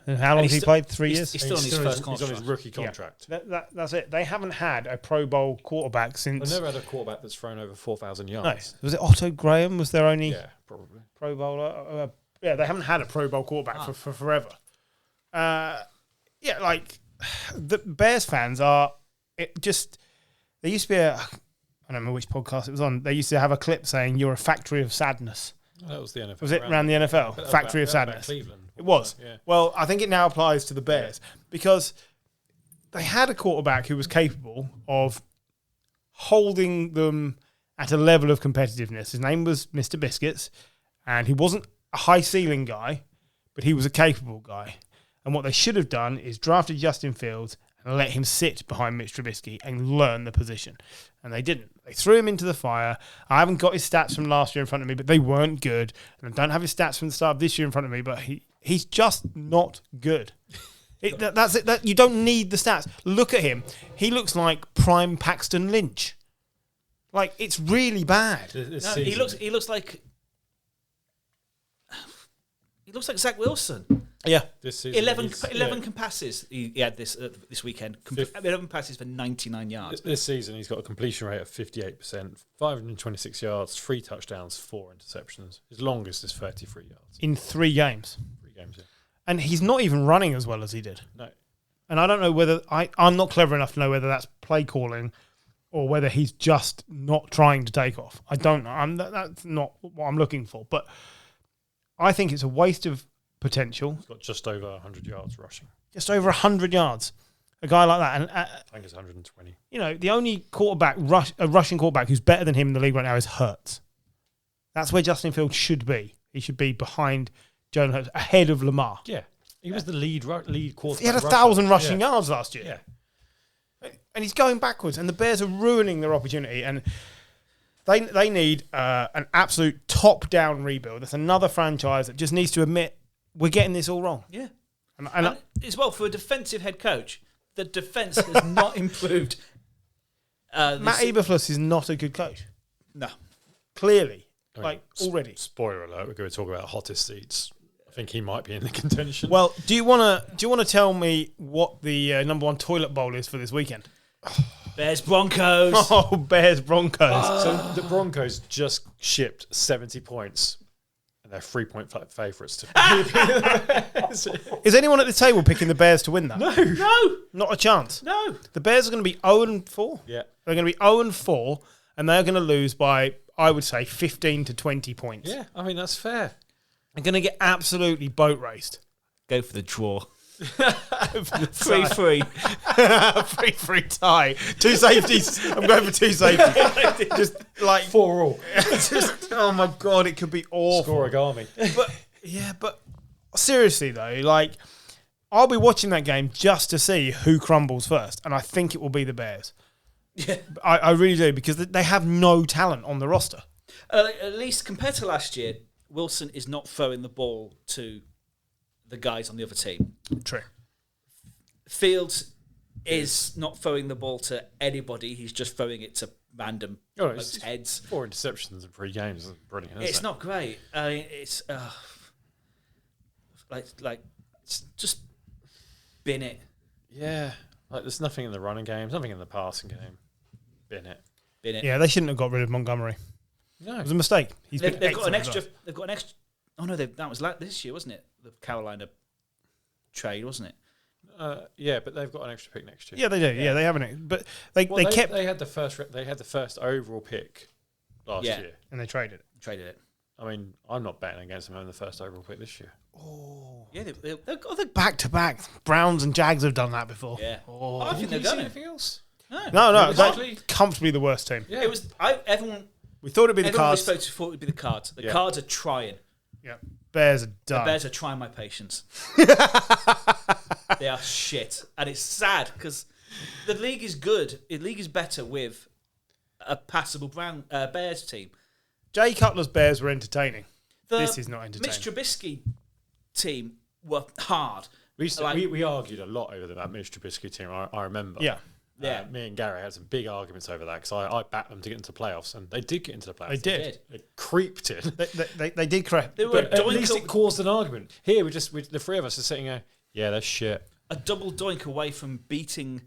And how long has he played? 3 years? He's still on his first contract. He's on his rookie contract. Yeah. That's it. They haven't had a Pro Bowl quarterback since... They've never had a quarterback that's thrown over 4,000 yards. No. Was it Otto Graham? Was there only... Yeah, probably. Pro Bowler? They haven't had a Pro Bowl quarterback for forever. The Bears fans are... There used to be I don't remember which podcast it was on. They used to have a clip saying, "You're a factory of sadness." That was the NFL. Was it around the NFL? Factory of sadness. Cleveland. It was. Yeah. Well, I think it now applies to the Bears because they had a quarterback who was capable of holding them at a level of competitiveness. His name was Mr. Biscuits, and he wasn't a high ceiling guy, but he was a capable guy. And what they should have done is drafted Justin Fields and let him sit behind Mitch Trubisky and learn the position. And they didn't. They threw him into the fire. I haven't got his stats from last year in front of me, but they weren't good. And I don't have his stats from the start of this year in front of me, but he's just not good. That's it. You don't need the stats. Look at him. He looks like prime Paxton Lynch. Like, it's really bad. He looks like Zach Wilson. Yeah. This season, 11 passes he had this weekend. 11 passes for 99 yards. This season, he's got a completion rate of 58%, 526 yards, 3 touchdowns, 4 interceptions. His longest is 33 yards. In 3 games. 3 games, yeah. And he's not even running as well as he did. No. And I don't know whether... I'm not clever enough to know whether that's play calling or whether he's just not trying to take off. I don't know. That's not what I'm looking for. But I think it's a waste of potential. He's got just over 100 yards rushing. Just over 100 yards. A guy like that. And I think it's 120. the only rushing quarterback who's better than him in the league right now is Hurts. That's where Justin Fields should be. He should be behind Jalen Hurts, ahead of Lamar. Yeah. He was the lead quarterback. He had 1,000 rushing yards last year. Yeah. And he's going backwards, and the Bears are ruining their opportunity. And they need an absolute top-down rebuild. That's another franchise that just needs to admit we're getting this all wrong. Yeah. And as well, for a defensive head coach, the defense has not improved. Matt Eberflus is not a good coach. No. Clearly. I mean, Already. Spoiler alert, we're going to talk about hottest seats. I think he might be in the contention. Well, do you want to tell me what the number one toilet bowl is for this weekend? Bears Broncos. Oh, Bears Broncos. So the Broncos just shipped 70 points, and they're 3-point favourites to. Is anyone at the table picking the Bears to win that? No. Not a chance. No. The Bears are going to be 0-4. Yeah. They're going to be 0-4, and they're going to lose by, I would say, 15 to 20 points. Yeah, I mean, that's fair. They're going to get absolutely boat raced. Go for the draw. 3-3. 3-3 tie. Two safeties. I'm going for two safeties. Just like 4-all. Just, oh my God, it could be awful. Scoregami. But seriously though, like I'll be watching that game just to see who crumbles first, and I think it will be the Bears. Yeah. I really do, because they have no talent on the roster. At least compared to last year, Wilson is not throwing the ball to the guys on the other team. True. Fields is not throwing the ball to anybody. He's just throwing it to random heads. 4 interceptions in 3 games. That's brilliant. It's not great. I mean, it's like just bin it. Yeah. Like there's nothing in the running game, nothing in the passing game. Bin it. Yeah, they shouldn't have got rid of Montgomery. No. It was a mistake. They've got an extra. They've got an extra. Oh no, that was this year, wasn't it? The Carolina trade, wasn't it? Yeah, but they've got an extra pick next year. Yeah, they do. Yeah, they haven't. But they kept. They had the first overall pick last year, and they traded it. Traded it. I mean, I'm not betting against them having the first overall pick this year. Oh, yeah, they've got the back to back. Browns and Jags have done that before. Yeah. Oh. I think they've done anything else. No. That's comfortably the worst team. Yeah. It was. Everyone. We thought it'd be the Everyone Cards. we spoke to thought it'd be the Cards. The Cards are trying. Yeah. Bears are done. The Bears are trying my patience. They are shit, and it's sad because the league is good. The league is better with a passable Bears team. Jay Cutler's Bears were entertaining. This is not entertaining. Mitch Trubisky team were hard. We argued a lot over that Mitch Trubisky team. I remember. Yeah. Me and Gary had some big arguments over that because I backed them to get into the playoffs, and they did get into the playoffs. They did. They creeped in. They did creep. But at least it caused an argument. Here, the 3 of us are sitting there, yeah, that's shit. A double doink away from beating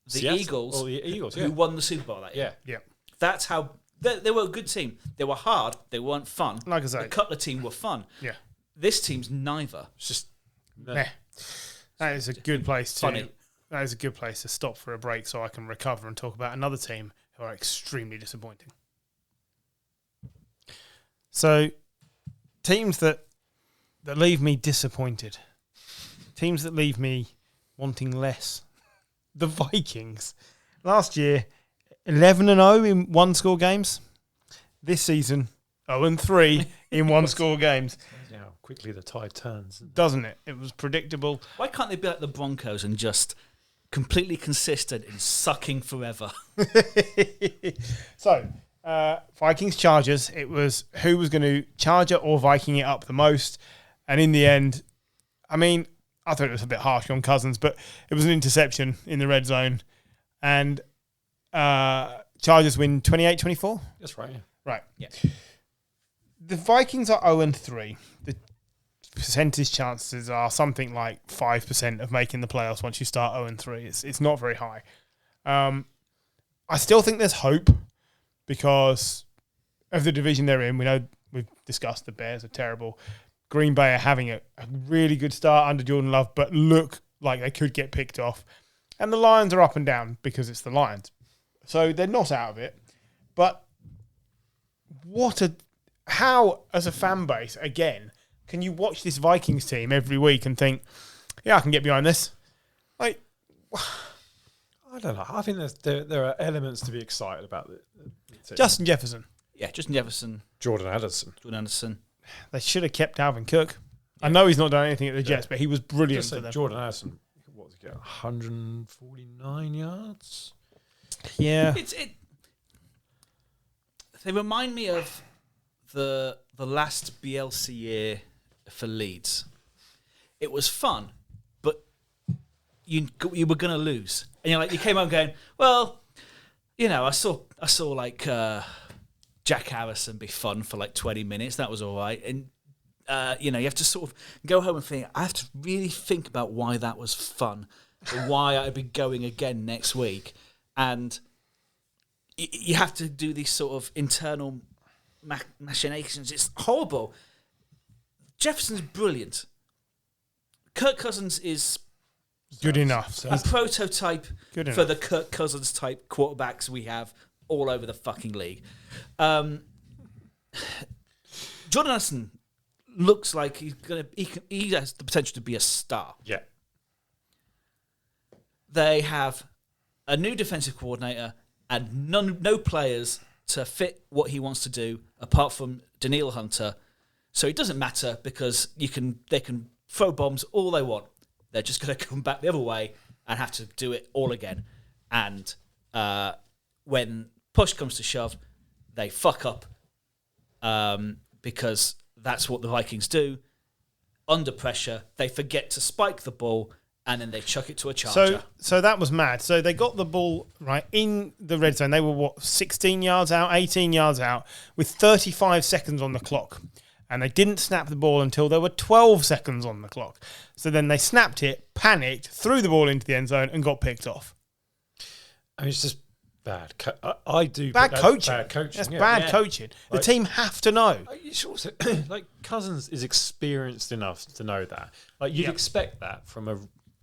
the Seattle. Eagles, who won the Super Bowl that year. Yeah. That's how... They were a good team. They were hard. They weren't fun. Like I say. The Cutler team were fun. Yeah. This team's neither. It's just... That is a good place to... Funny. That is a good place to stop for a break so I can recover and talk about another team who are extremely disappointing. So, teams that leave me disappointed. Teams that leave me wanting less. The Vikings. Last year, 11-0 in one-score games. This season, 0-3 in one-score games. Yeah, how quickly the tide turns. Doesn't it? It was predictable. Why can't they be like the Broncos and just completely consistent in sucking forever? So, Vikings Chargers. It was who was going to Charger or Viking it up the most. And in the end, I mean, I thought it was a bit harsh on Cousins, but it was an interception in the red zone. And Chargers win 28-24. That's right, yeah. Right. Yeah. The Vikings are 0-3. The percentage chances are something like 5% of making the playoffs once you start 0-3. It's not very high. I still think there's hope because of the division they're in. We know we've discussed the Bears are terrible. Green Bay are having a really good start under Jordan Love, but look like they could get picked off. And the Lions are up and down because it's the Lions. So they're not out of it. But how, as a fan base, again, can you watch this Vikings team every week and think, yeah, I can get behind this? Like, I don't know. I think there are elements to be excited about the team. Justin Jefferson. Yeah, Justin Jefferson. Jordan Anderson. They should have kept Dalvin Cook. I know he's not done anything at the Jets, but he was brilliant for them. Jordan Anderson, what did he get? 149 yards? Yeah. They remind me of the last BLC year for Leeds. It was fun, but you were going to lose. And you came home going, well, I saw like Jack Harrison be fun for like 20 minutes. That was all right. And, you have to sort of go home and think, I have to really think about why that was fun and why I'd be going again next week. And you have to do these sort of internal machinations. It's horrible. Jefferson's brilliant. Kirk Cousins is good enough. A prototype for the Kirk Cousins type quarterbacks we have all over the fucking league. Jordan Anderson looks like he has the potential to be a star. Yeah. They have a new defensive coordinator and no players to fit what he wants to do apart from Daniil Hunter. So it doesn't matter because they can throw bombs all they want. They're just going to come back the other way and have to do it all again. And when push comes to shove, they fuck up because that's what the Vikings do. Under pressure, they forget to spike the ball and then they chuck it to a Charger. So that was mad. So they got the ball right in the red zone. They were, 16 yards out, 18 yards out with 35 seconds on the clock. And they didn't snap the ball until there were 12 seconds on the clock. So then they snapped it, panicked, threw the ball into the end zone and got picked off. I mean, it's just bad. Bad coaching. That's bad coaching. The team have to know. It's also, Cousins is experienced enough to know that. You'd expect that from a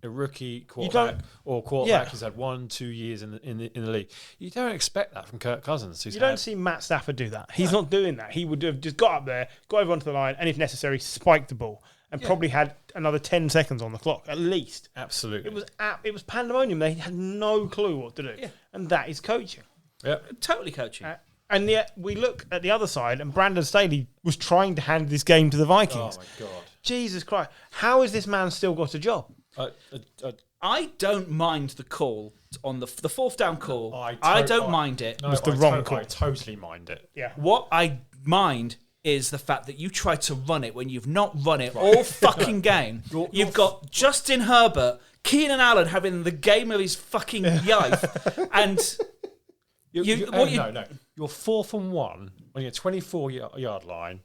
rookie quarterback who's had 1-2 years in the league. You don't expect that from Kirk Cousins. You don't see Matt Stafford do that. He's not doing that. He would have just got up there, got everyone to the line, and if necessary, spiked the ball and probably had another 10 seconds on the clock at least. Absolutely. It was pandemonium. They had no clue what to do, and that is coaching. Yeah, totally coaching. And yet we look at the other side, and Brandon Staley was trying to hand this game to the Vikings. Oh my God! Jesus Christ! How has this man still got a job? I don't mind the call on the fourth down call. I don't mind it. No, it was the wrong call. I totally mind it. Yeah. What I mind is the fact that you tried to run it when you've not run it all fucking game. You've got Justin Herbert, Keenan Allen having the game of his fucking life, and No. You're 4th and 1 on your 24-yard line.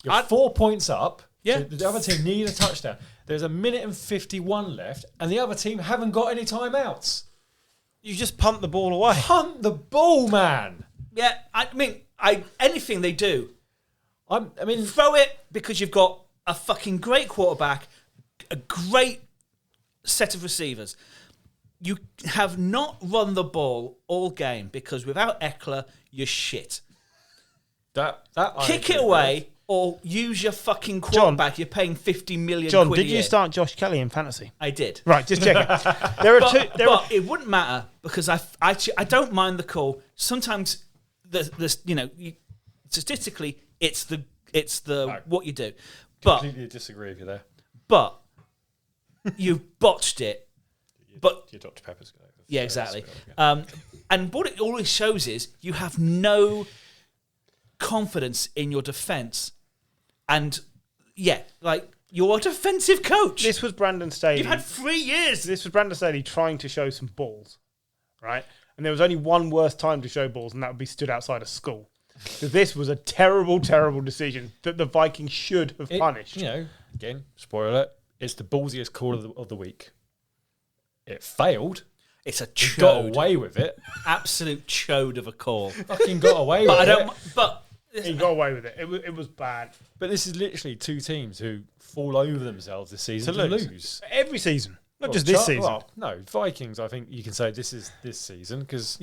You're 4 points up. Yeah. So the other team need a touchdown. There's 1:51 left, and the other team haven't got any timeouts. You just punt the ball away. Punt the ball, man. Yeah, I mean, anything they do, I throw it because you've got a fucking great quarterback, a great set of receivers. You have not run the ball all game because without Eckler, you're shit. Kick it away or use your fucking quarterback. You're paying 50 million John, quid a did year. you start Josh Kelly in fantasy? I did. Right, just checking. But it wouldn't matter because I don't mind the call. Sometimes statistically it's the what you do. But completely disagree with you there. But you botched it. But your Dr. Pepper's going. Yeah, exactly. And what it always shows is you have no confidence in your defense, and you're a defensive coach. This was Brandon Staley. You've had 3 years. This was Brandon Staley trying to show some balls, right? And there was only one worse time to show balls, and that would be stood outside a school. So this was a terrible, terrible decision that the Vikings should have punished. Again, spoiler alert, it's the ballsiest call of the week. It failed. It's a chode. Got away with it. Absolute chode of a call. Fucking got away with it. But he got away with it. It was bad. But this is literally two teams who fall over themselves this season to lose. Every season. Not just this season. Well, no, Vikings, I think you can say this is this season because,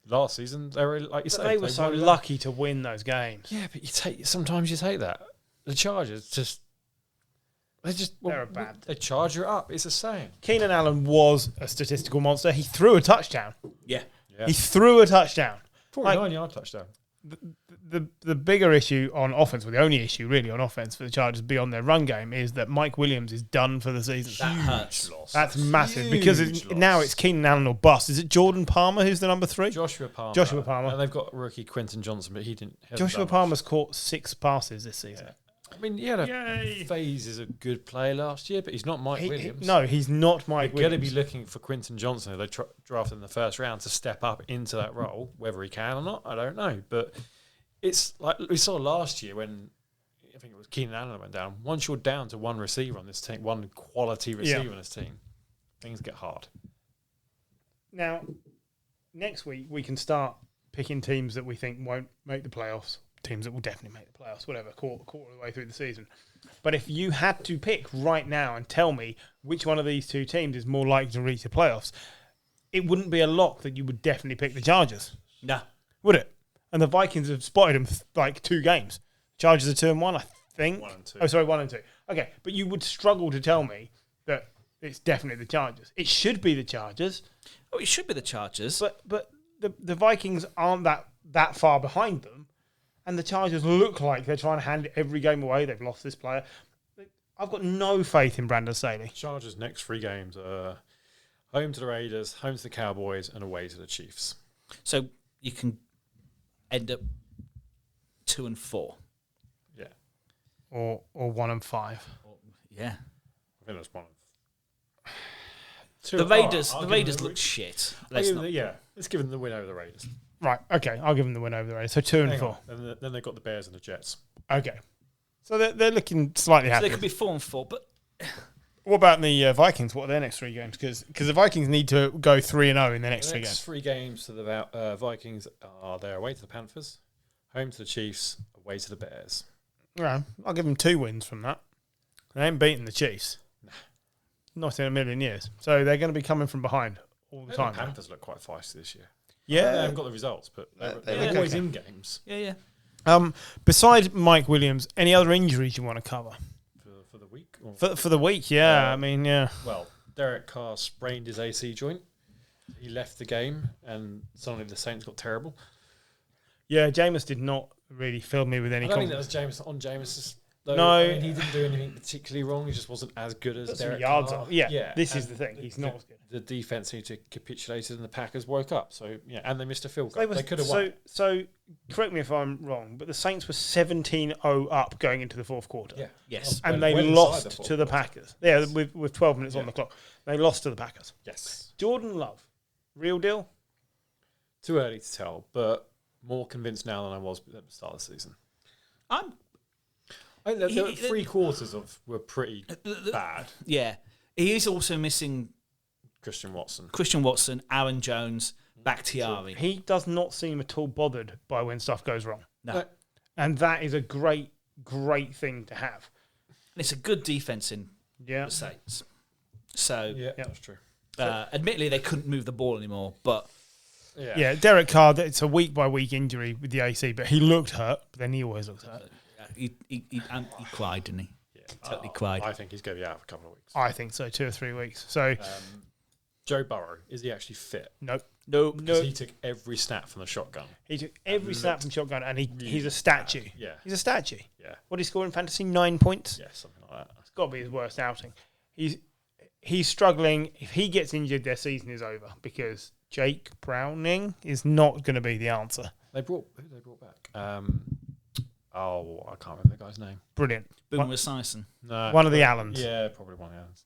last season, they were like you say, They were so lucky to win those games. Yeah, but sometimes you take that. The Chargers they're bad. They charge you up. It's the same. Keenan Allen was a statistical monster. He threw a touchdown. Yeah. He threw a touchdown. 49-yard touchdown. The bigger issue on offense, well, the only issue really on offense for the Chargers beyond their run game is that Mike Williams is done for the season. That hurts. That's massive because now it's Keenan Allen or bust. Is it Jordan Palmer who's the number 3? Joshua Palmer. And they've got rookie Quentin Johnson, but he didn't. Joshua Palmer's caught 6 passes this season. Yeah. I mean, he had a phase as a good player last year, but he's not Mike Williams. No, he's not Mike Williams. You're going to be looking for Quentin Johnson, who they drafted in the first round, to step up into that role. Whether he can or not, I don't know. But it's like we saw last year when I think it was Keenan Allen that went down. Once you're down to one receiver on this team, one quality receiver on this team, things get hard. Now, next week we can start picking teams that we think won't make the playoffs. Teams that will definitely make the playoffs, whatever, quarter of the way through the season. But if you had to pick right now and tell me which one of these two teams is more likely to reach the playoffs, it wouldn't be a lock that you would definitely pick the Chargers. No. Would it? And the Vikings have spotted them like 2 games. Chargers are 2-1, I think. 1 and 2. Oh, sorry, 1 and 2. Okay, but you would struggle to tell me that it's definitely the Chargers. It should be the Chargers. Oh, it should be the Chargers. But the Vikings aren't that far behind them. And the Chargers look like they're trying to hand every game away. They've lost this player. I've got no faith in Brandon Staley. Chargers' next 3 games are home to the Raiders, home to the Cowboys, and away to the Chiefs. So you can end up 2 and 4. Yeah. Or 1 and 5. Yeah. I think that's 1 and 2. The Raiders look shit. Let's give them the win over the Raiders. Right, okay, I'll give them the win over the Raiders. So 2 and 4. Then they've got the Bears and the Jets. Okay. So they're looking slightly happy. So they could be 4 and 4, but... What about the Vikings? What are their next 3 games? Because the Vikings need to go 3-0 in their next 3 games. The next 3 games to the Vikings are their away to the Panthers, home to the Chiefs, away to the Bears. Yeah, I'll give them 2 wins from that. They ain't beaten the Chiefs. Nah. Not in a million years. So they're going to be coming from behind all the time. The Panthers look quite feisty this year. Yeah. They haven't got the results, but they're always in games. Yeah. Besides Mike Williams, any other injuries you want to cover? For the week? Or? For the week, yeah. I mean, yeah. Well, Derek Carr sprained his AC joint. He left the game, and suddenly the Saints got terrible. Yeah, Jameis did not really fill me with any confidence. I don't think that was Jameis. Though, no. I mean, he didn't do anything particularly wrong. He just wasn't as good as Derek Carr. Yeah, this is the thing. He's not as good. The defense needed to capitulated, and the Packers woke up. So yeah, and they missed a field goal. They could have won. So correct me if I'm wrong, but the Saints were 17-0 up going into the 4th quarter. Yeah. Yes. And they lost to the Packers. Yeah, with 12 minutes on the clock. They lost to the Packers. Yes. Jordan Love, real deal? Too early to tell, but more convinced now than I was at the start of the season. The 3 quarters were pretty bad. Yeah. He is also missing Christian Mm. Watson, Aaron Jones, Bakhtiari. He does not seem at all bothered by when stuff goes wrong. No. And that is a great, great thing to have. And it's a good defense in the Saints. So, that's true. Admittedly, they couldn't move the ball anymore, but... Yeah, Derek Carr, it's a week-by-week injury with the AC, but he looked hurt, but then he always looks hurt. He cried, didn't he? Yeah. Totally cried. I think he's going to be out for a couple of weeks. I think so, 2 or 3 weeks. So, Joe Burrow, is he actually fit? Nope. Because he took every snap from the shotgun. He took every snap from shotgun, and he's a statue. Yeah. He's a statue. Yeah. What did he score in fantasy? 9 points? Yeah, something like that. It's got to be his worst outing. He's struggling. If he gets injured, their season is over because Jake Browning is not going to be the answer. Who they brought back? I can't remember the guy's name. Brilliant. Boomer Esiason. No, one of the Allens. Yeah, probably one of the Allens.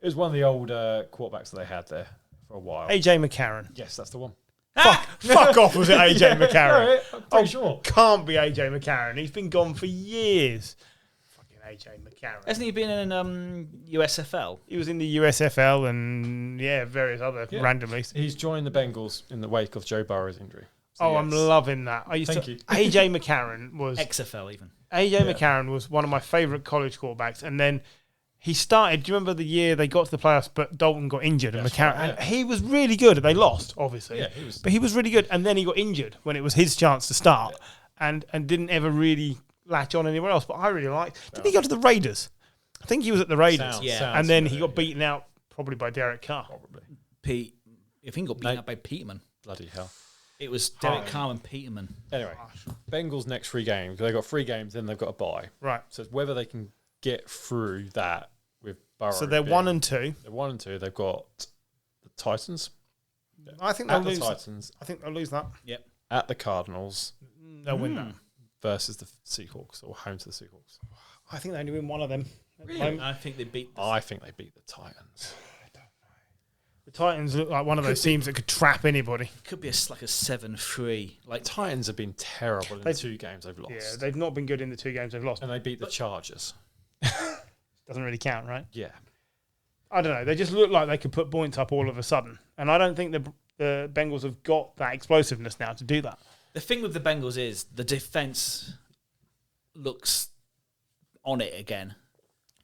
It was one of the old quarterbacks that they had there for a while. AJ McCarron. Yes, that's the one. Fuck off, was it AJ McCarron? No, I'm pretty sure. Can't be AJ McCarron. He's been gone for years. Fucking AJ McCarron. Hasn't he been in USFL? He was in the USFL and, various other randomly. He's joined the Bengals in the wake of Joe Burrow's injury. So I'm loving that. Thank you. AJ McCarron was... XFL even. AJ McCarron was one of my favourite college quarterbacks, and then He started. Do you remember the year they got to the playoffs, but Dalton got injured and That's right, and he was really good. They lost, obviously, Yeah, but he was really good. And then he got injured when it was his chance to start, and didn't ever really latch on anywhere else. But I really liked. Didn't he go to the Raiders? I think he was at the Raiders, Sounds and then he familiar, got beaten out probably by Derek Carr. Probably. I think he got beaten up by Peterman. Bloody hell. It was Derek Carr and Peterman. Anyway, Bengals next 3 games. They've got 3 games, then they've got a bye. Right. So it's whether they can get through that with Burrow. So they're being- 1 and 2. They're 1 and 2. They've got the Titans. I think they'll At the lose. Titans. I think they'll lose that. Yep. At the Cardinals They'll win that. versus the Seahawks, or home to the Seahawks. I think they only win one of them. Really? I think they beat. I think they beat the Titans. The Titans look like one of those teams that could trap anybody. Could be like a 7-3. Like Titans have been terrible in the 2 games they've lost. Yeah, they've not been good in the 2 games they've lost. And they beat the Chargers. Doesn't really count, right? Yeah. I don't know. They just look like they could put points up all of a sudden. And I don't think the Bengals have got that explosiveness now to do that. the thing with the Bengals is the defense looks on it again.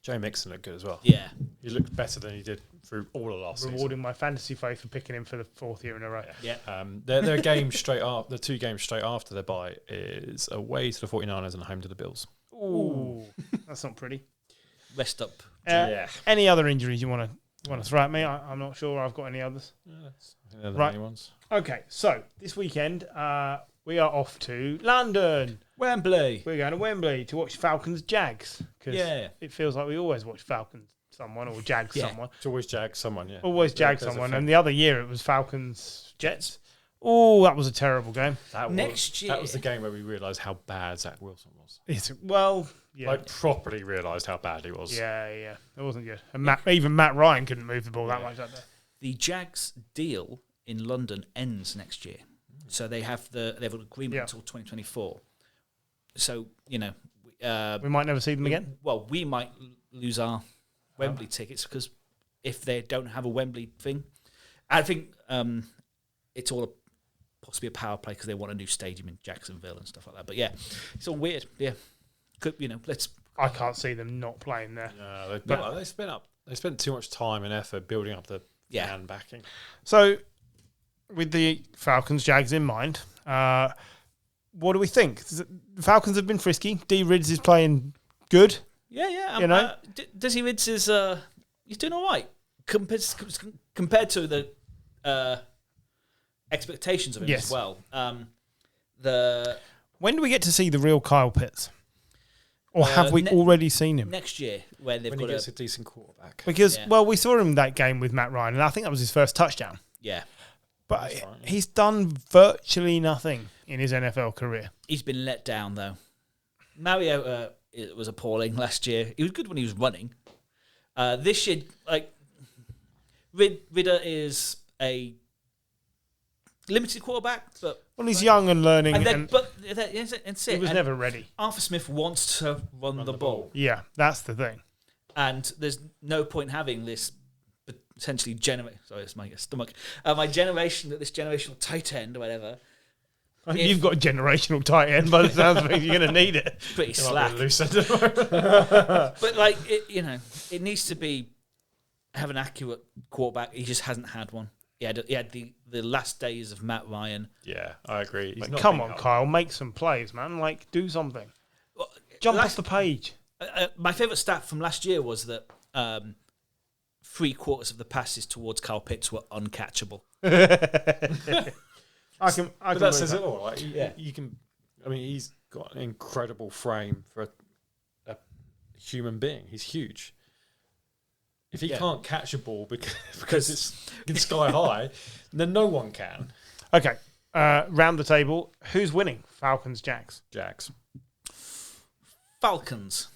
Joe Mixon looked good as well. Yeah. He looked better than he did through all of last season. Rewarding my fantasy faith for picking him for the 4th year in a row. Yeah. Their game straight after, the 2 games straight after their bye is away to the 49ers and home to the Bills. Ooh, that's not pretty. Rest up. Yeah. Any other injuries you want to throw at me? I'm not sure I've got any others. I think they're the Right. main ones. Okay, so this weekend we are off to London. Wembley. We're going to Wembley to watch Falcons Jags. Because Yeah. it feels like we always watch Falcons someone or Jags Yeah. someone. It's always Jag someone, yeah. Always Yeah, Jag there's a someone. thing. And the other year it was Falcons Jets. Oh, that was a terrible game. That Next year. That was the game where we realised how bad Zach Wilson was. Yeah. Like, properly realised how bad he was. Yeah. It wasn't good. And even Matt Ryan couldn't move the ball that much that day. The Jags deal in London ends next year. So they have an agreement until 2024. So, we might never see them again. Well, we might lose our Wembley tickets because if they don't have a Wembley thing, I think it's all possibly a power play because they want a new stadium in Jacksonville and stuff like that. But yeah, it's all weird. Yeah, I can't see them not playing there. They spent too much time and effort building up the fan backing. So, with the Falcons Jags in mind, what do we think? The Falcons have been frisky. D. Rids is playing good. Yeah. Dizzy Rids is he's doing all right compared to the expectations of him as well. When do we get to see the real Kyle Pitts? Or have we already seen him? Next year, when he gets a decent quarterback. Because, we saw him that game with Matt Ryan, and I think that was his first touchdown. Yeah. But he's done virtually nothing in his NFL career. He's been let down, though. Mariota was appalling last year. He was good when he was running. This year, Ridder is a limited quarterback, but he's young and learning. He was never ready. Arthur Smith wants to run the ball. Yeah, that's the thing. And there's no point having this potentially sorry, it's my stomach. This generational tight end or whatever. You've got a generational tight end by the sounds of things. You're going to need it. Pretty slack. But it needs to have an accurate quarterback. He just hasn't had one. He had the last days of Matt Ryan. Yeah, I agree. Come on, Kyle, make some plays, man. Do something. Jump off the page. My favourite stat from last year was that 3/4 of the passes towards Kyle Pitts were uncatchable. But that says it all. You can. I mean, he's got an incredible frame for a human being. He's huge. If he can't catch a ball because it's sky high, then no one can. Okay, round the table. Who's winning? Falcons, Jags. Jags. Falcons.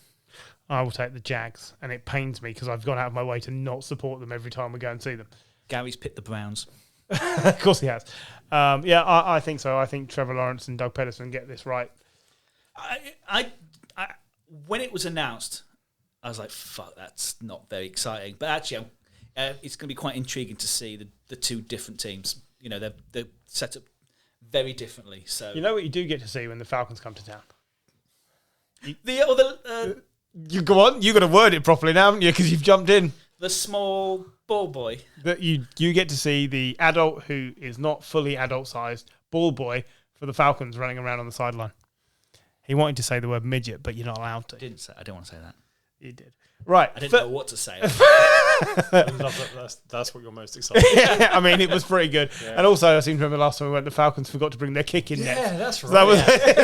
I will take the Jags, and it pains me because I've gone out of my way to not support them every time we go and see them. Gary's picked the Browns. Of course he has. I think so. I think Trevor Lawrence and Doug Peterson get this right. I when it was announced, I was like, "Fuck, that's not very exciting." But actually, it's going to be quite intriguing to see the 2 different teams. They're set up very differently. So you know what you do get to see when the Falcons come to town. You go on. You got to word it properly now, haven't you? Because you've jumped in. The small ball boy. That you get to see the adult who is not fully adult-sized ball boy for the Falcons running around on the sideline. He wanted to say the word midget, but you're not allowed to. I didn't want to say that. You did. Right. I didn't know what to say. I love that. That's what you're most excited about. I mean, it was pretty good. Yeah. And also, I seem to remember last time we went, the Falcons forgot to bring their kick in net. Yeah, that's right. So that was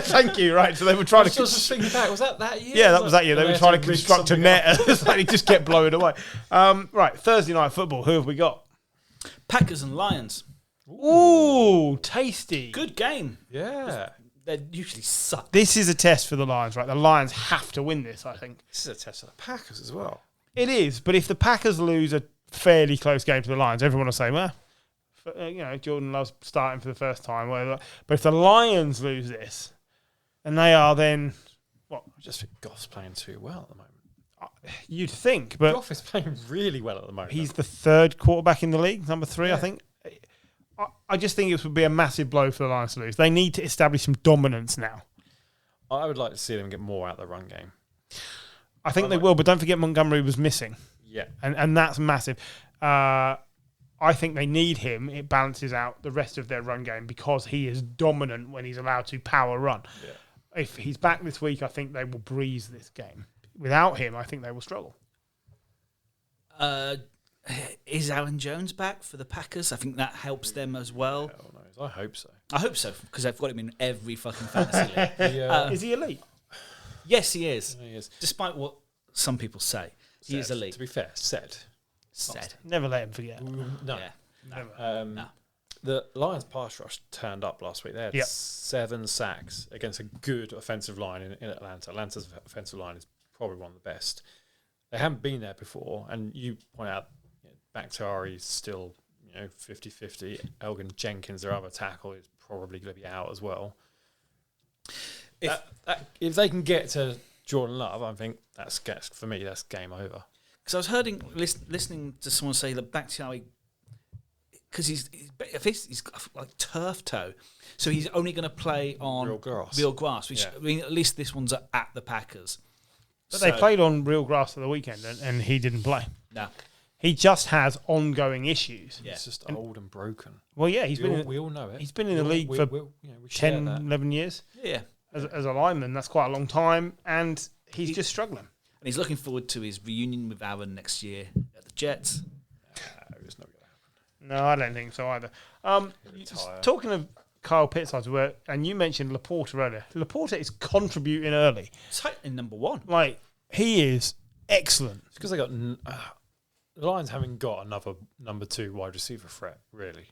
thank you. Right. So they were trying to. Just thinking back, was that year? Yeah, that was that year. They were trying to construct a net, and it just kept blowing away. Right. Thursday night football. Who have we got? Packers and Lions. Ooh, tasty. Good game. Yeah. They usually suck. This is a test for the Lions, right? The Lions have to win this, I think. This is a test for the Packers as well. It is, but if the Packers lose a fairly close game to the Lions, everyone will say, well, Jordan Love's starting for the first time, whatever. But if the Lions lose this, and they are then, what? I just think Goff's playing too well at the moment. You'd think, but Goff is playing really well at the moment. He's the third quarterback in the league, number 3, yeah. I think. I just think it would be a massive blow for the Lions to lose. They need to establish some dominance now. I would like to see them get more out of the run game. I think they will, but don't forget Montgomery was missing. Yeah. And that's massive. I think they need him. It balances out the rest of their run game because he is dominant when he's allowed to power run. Yeah. If he's back this week, I think they will breeze this game. Without him, I think they will struggle. Is Aaron Jones back for the Packers? I think that helps them as well. Hell knows. I hope so. I hope so, because I've got him in every fucking fantasy league. Is he elite? Yes, he is. He is. Despite what some people say, he is elite. To be fair, said. Never let him forget. No. Yeah. Never. No. The Lions pass rush turned up last week. They had 7 sacks against a good offensive line in Atlanta. Atlanta's offensive line is probably one of the best. They haven't been there before, and you point out Bakhtiari's still 50-50. Elgin Jenkins, their other tackle, is probably going to be out as well. If they can get to Jordan Love, I think that's game over. Because I was listening to someone say that Bakhtiari, because he's got like turf toe, so he's only going to play on real grass. Which I mean, at least this one's at the Packers. But they played on real grass at the weekend, and he didn't play. No. He just has ongoing issues. Yeah. He's just old and broken. Well, yeah, we all know it. He's been in the league for 10, 11 years. Yeah. As a lineman, that's quite a long time, and he's just struggling. And he's looking forward to his reunion with Aaron next year at the Jets. It's not going to happen. No, I don't think so either. Talking of Kyle Pitts, and you mentioned Laporta earlier. Laporta is contributing early. In number 1. Like, he is excellent. It's because they got... the Lions haven't got another number 2 wide receiver threat, really.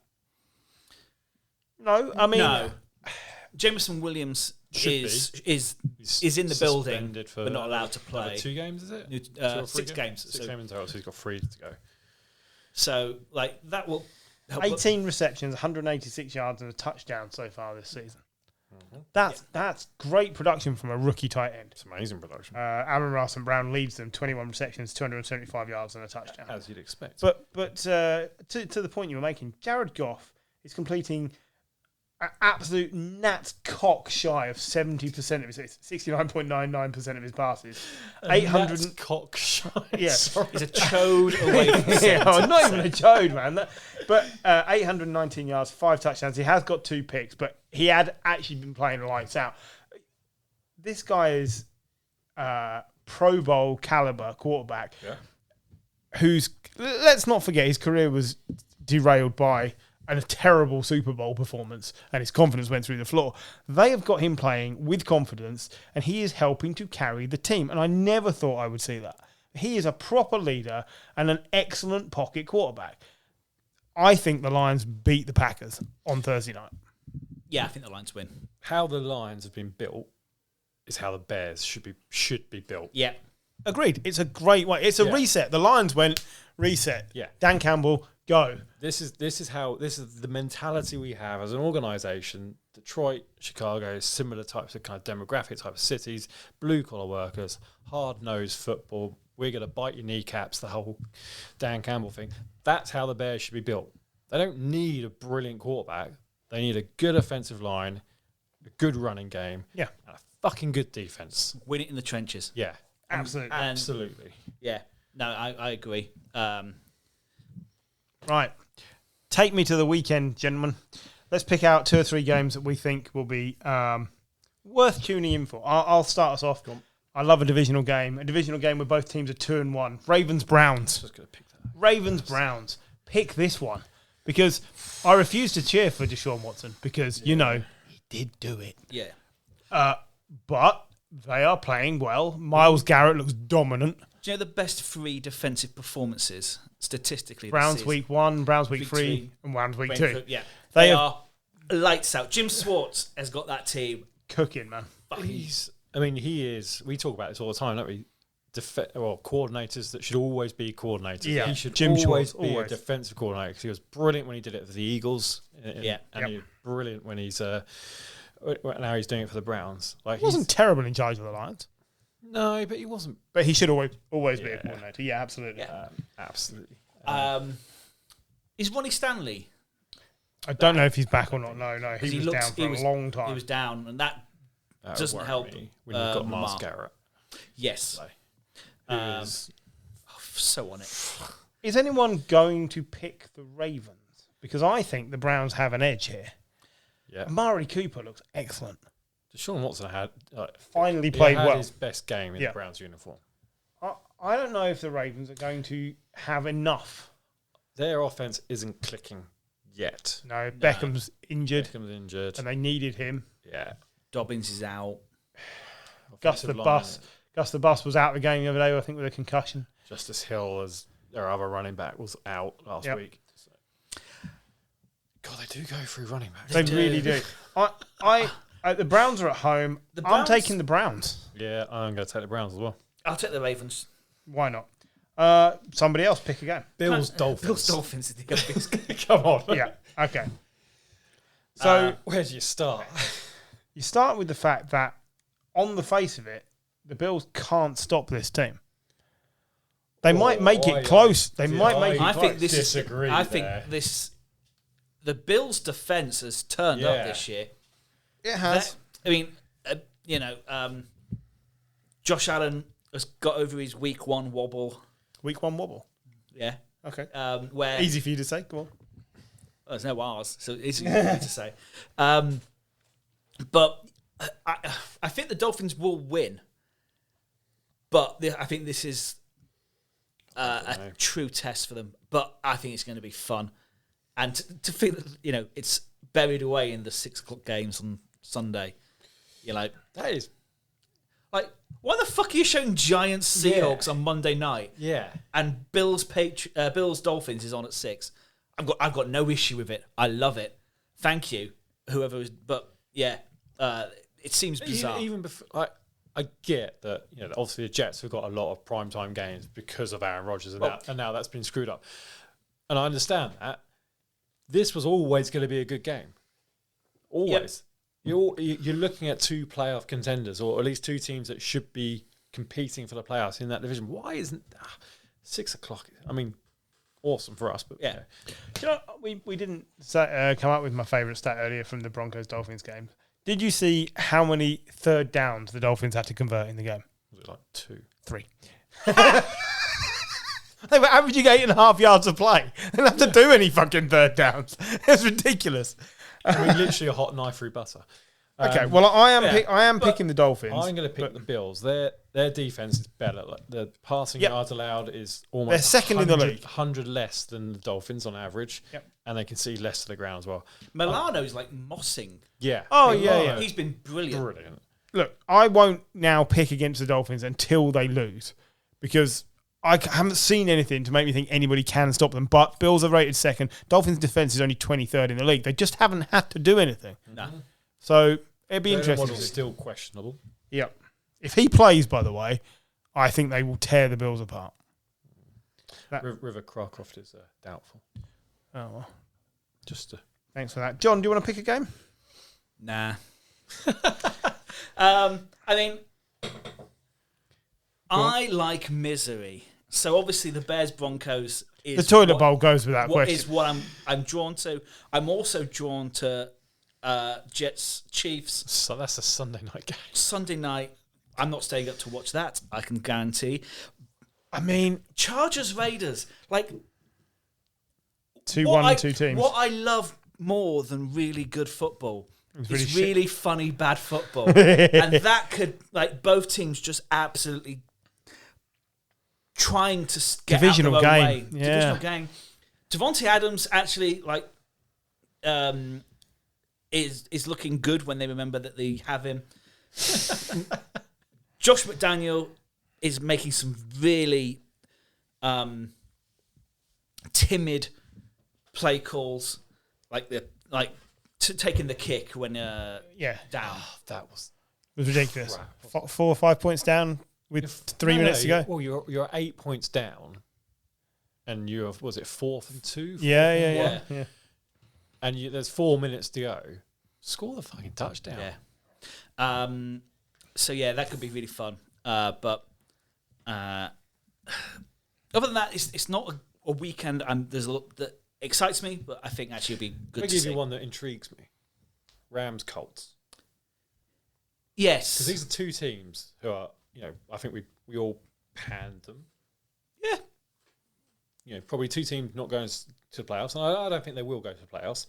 No, I mean... No. Jameson Williams is in the building, but not allowed to play. 2 games, is it? 6 games. 6 games in total, so he's got 3 to go. So, that will help. 18 receptions, 186 yards, and a touchdown so far this season. Mm-hmm. That's great production from a rookie tight end. It's amazing production. Aaron Ross and Brown leads them 21 receptions, 275 yards, and a touchdown. As you'd expect. But to the point you were making, Jared Goff is completing an absolute gnat's cock shy of 70% of his 69.99% of his passes. 800 cock shy. Yeah, he's a chode away from not even a chode, man. But 819 yards, 5 touchdowns. He has got 2 picks, but he had actually been playing lights out. This guy is Pro Bowl caliber quarterback. Yeah. Who's, let's not forget, his career was derailed by a terrible Super Bowl performance, and his confidence went through the floor. They have got him playing with confidence, and he is helping to carry the team. And I never thought I would see that. He is a proper leader and an excellent pocket quarterback. I think the Lions beat the Packers on Thursday night. Yeah, I think the Lions win. How the Lions have been built is how the Bears should be built. Yeah. Agreed. It's a great way. It's a reset. The Lions went reset. Yeah. Dan Campbell, go. This is the mentality we have as an organisation. Detroit, Chicago, similar types of kind of demographic type of cities, blue collar workers, hard nosed football. We're going to bite your kneecaps. The whole Dan Campbell thing. That's how the Bears should be built. They don't need a brilliant quarterback. They need a good offensive line, a good running game, and a fucking good defense. Win it in the trenches. Yeah. Absolutely. Yeah. No, I agree. Right. Take me to the weekend, gentlemen. Let's pick out 2 or 3 games that we think will be worth tuning in for. I'll start us off. I love a divisional game where both teams are 2-1. Ravens-Browns. Just going to pick that. Ravens-Browns. Pick this one. Because I refuse to cheer for Deshaun Watson because, he did do it. Yeah. But they are playing well. Myles Garrett looks dominant. Do you know the best 3 defensive performances statistically? Browns week 1, Browns week 3, and Browns week 2. Yeah. They are lights out. Jim Swartz has got that team cooking, man. He is. We talk about this all the time, don't we? Coordinators that should always be coordinators. Yeah. He should Jim always Schwartz, be a defensive coordinator because he was brilliant when he did it for the Eagles. And he was brilliant when he's now he's doing it for the Browns. Like He wasn't terrible in charge of the Lions. No, but he wasn't. But he should always be a coordinator. Yeah, absolutely. Yeah. Absolutely. Is Ronnie Stanley? I don't know if he's back or not. No. He was down for a long time. He was down, and that doesn't help when you've got Myles Garrett. Yes. So on it. Is anyone going to pick the Ravens? Because I think the Browns have an edge here. Yeah. Amari Cooper looks excellent. Deshaun Watson had finally played well. His best game in the Browns uniform. I don't know if the Ravens are going to have enough. Their offense isn't clicking yet. No, Beckham's injured. And they needed him. Yeah. Dobbins is out. Gus the Bus was out of the game the other day, I think, with a concussion. Justice Hill, as their other running back, was out last week. So. God, they do go through running backs. They really do. The Browns are at home. I'm taking the Browns. Yeah, I'm going to take the Browns as well. I'll take the Ravens. Why not? Somebody else pick again. Dolphins. Bills Dolphins is the biggest game. Come on. Yeah. Okay. So where do you start? You start with the fact that, on the face of it, the Bills can't stop this team. They might make it close. They might make it close. I think the Bills' defense has turned up this year. It has. Josh Allen has got over his week 1 wobble. Week 1 wobble? Yeah. Okay. Where easy for you to say. Come on. Well, there's no R's, so it's easy for me to say. But I think the Dolphins will win. But I think this is a true test for them. But I think it's going to be fun. And to feel that, it's buried away in the 6 o'clock games on Sunday. You're like, that is... Like, why the fuck are you showing Giants Seahawks on Monday night? Yeah. And Bills Dolphins is on at 6. I've got no issue with it. I love it. Thank you, whoever is. But yeah, it seems bizarre. Even before, I get that. Obviously the Jets have got a lot of primetime games because of Aaron Rodgers, and now that's been screwed up. And I understand that. This was always going to be a good game. Always. Yep. You're looking at 2 playoff contenders, or at least 2 teams that should be competing for the playoffs in that division. Why isn't 6 o'clock? I mean, awesome for us, but yeah. We didn't come up with my favourite stat earlier from the Broncos Dolphins game. Did you see how many third downs the Dolphins had to convert in the game? Was it like 2? 3. They were averaging 8.5 yards a play. They didn't have to do any fucking third downs. It's ridiculous. I mean, literally a hot knife through butter. Okay, well, I am picking the Dolphins. I'm going to pick the Bills. Their defense is better. Like, the passing yards allowed is almost they're second in the league, 100 less than the Dolphins on average, and they can see less to the ground as well. Milano's like mossing. Yeah. Oh yeah. He's been brilliant. Look, I won't now pick against the Dolphins until they lose, because I haven't seen anything to make me think anybody can stop them. But Bills are rated second. Dolphins' defense is only 23rd in the league. They just haven't had to do anything. No. So it'd be interesting. Model's still questionable. Yeah. If he plays, by the way, I think they will tear the Bills apart. River Cracroft is doubtful. Oh, well. Thanks for that. John, do you want to pick a game? Nah. I mean, I like misery. So obviously the Bears Broncos is the toilet bowl goes without question. Is what I'm drawn to. I'm also drawn to Jets Chiefs. So that's a Sunday night game. Sunday night, I'm not staying up to watch that. I can guarantee. I mean, Chargers Raiders, like 2-1, two teams. What I love more than really good football is really really funny bad football, and that could both teams just absolutely trying to get Divisional out their own game. way. Yeah. Divisional game. Devontae Adams actually is looking good when they remember that they have him. Josh McDaniel is making some really timid play calls, taking the kick when down. That was It was ridiculous. 4 or 5 points down with 3 minutes to go. Well, you're 8 points down, and you have, was it 4th and 2? Yeah. And there's 4 minutes to go. Score the fucking touchdown. Yeah. So yeah, that could be really fun. But other than that, it's not a weekend. There's a lot that excites me, but I think actually it'll be good I'll to give see. you one that intrigues me. Rams Colts. Yes. Because these are two teams who are, I think we all panned them. Yeah. Probably two teams not going to playoffs. And I don't think they will go to playoffs.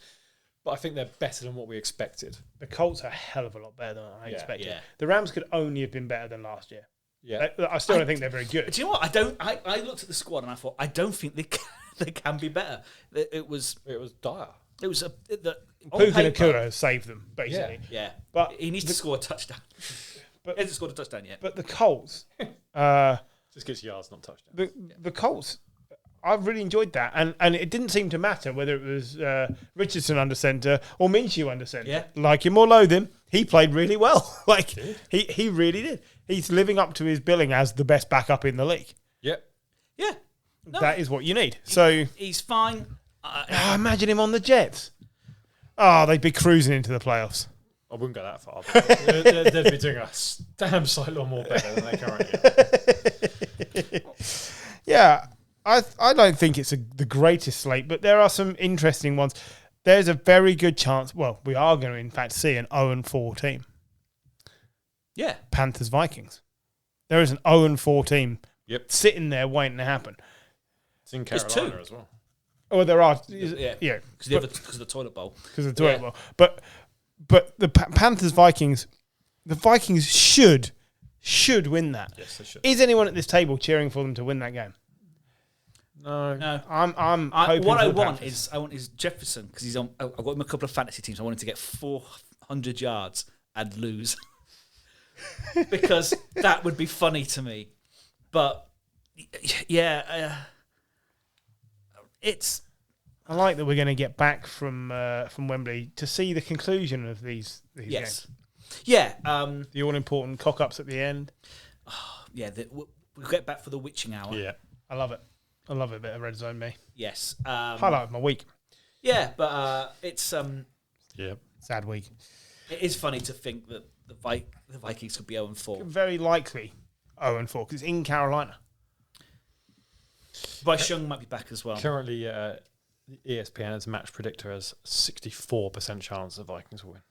But I think they're better than what we expected. The Colts are a hell of a lot better than I expected. Yeah. The Rams could only have been better than last year. Yeah. I still don't think they're very good. Do you know what? I looked at the squad and I thought, I don't think they can be better. It was dire. It was Puka Nakua has saved them, basically. Yeah. But he needs to score a touchdown. But he hasn't scored a touchdown yet. But the Colts, just gets yards, not touchdowns. the Colts, I've really enjoyed that, and it didn't seem to matter whether it was Richardson under centre or Minshew under centre. Yeah. Like him or loathe him, he played really well. He really did. He's living up to his billing as the best backup in the league. Yep. Yeah. No, That is what you need. So he's fine. imagine him on the Jets. Oh, they'd be cruising into the playoffs. I wouldn't go that far. But they'd be doing a damn sight lot more better than they currently are. Yeah, I don't think it's the greatest slate, but there are some interesting ones. There's a very good chance, well, we are going to, in fact, see an 0-4 team. Yeah. Panthers-Vikings. There is an 0-4 team sitting there waiting to happen. It's in Carolina as well. Oh, there are. Yeah. Because of the toilet bowl. Because of the toilet bowl. But the Panthers-Vikings, the Vikings should win that. Yes, they should. Is anyone at this table cheering for them to win that game? No. I'm hoping what for I the want Panthers. is Jefferson, because he's on. I've got him a couple of fantasy teams. I want him to get 400 yards and lose. Because that would be funny to me. But it's. I like that we're going to get back from Wembley to see the conclusion of these games. Yeah. The all-important cock-ups at the end. We'll get back for the witching hour. Yeah. I love it. I love a bit of red zone, me. Yes. Highlight of my week. Yeah, but it's Sad week. it is funny to think that the Vikings could be 0-4. Very likely 0-4 because it's in Carolina. Bryce Young might be back as well. Currently, ESPN as match predictor has 64% chance the Vikings will win.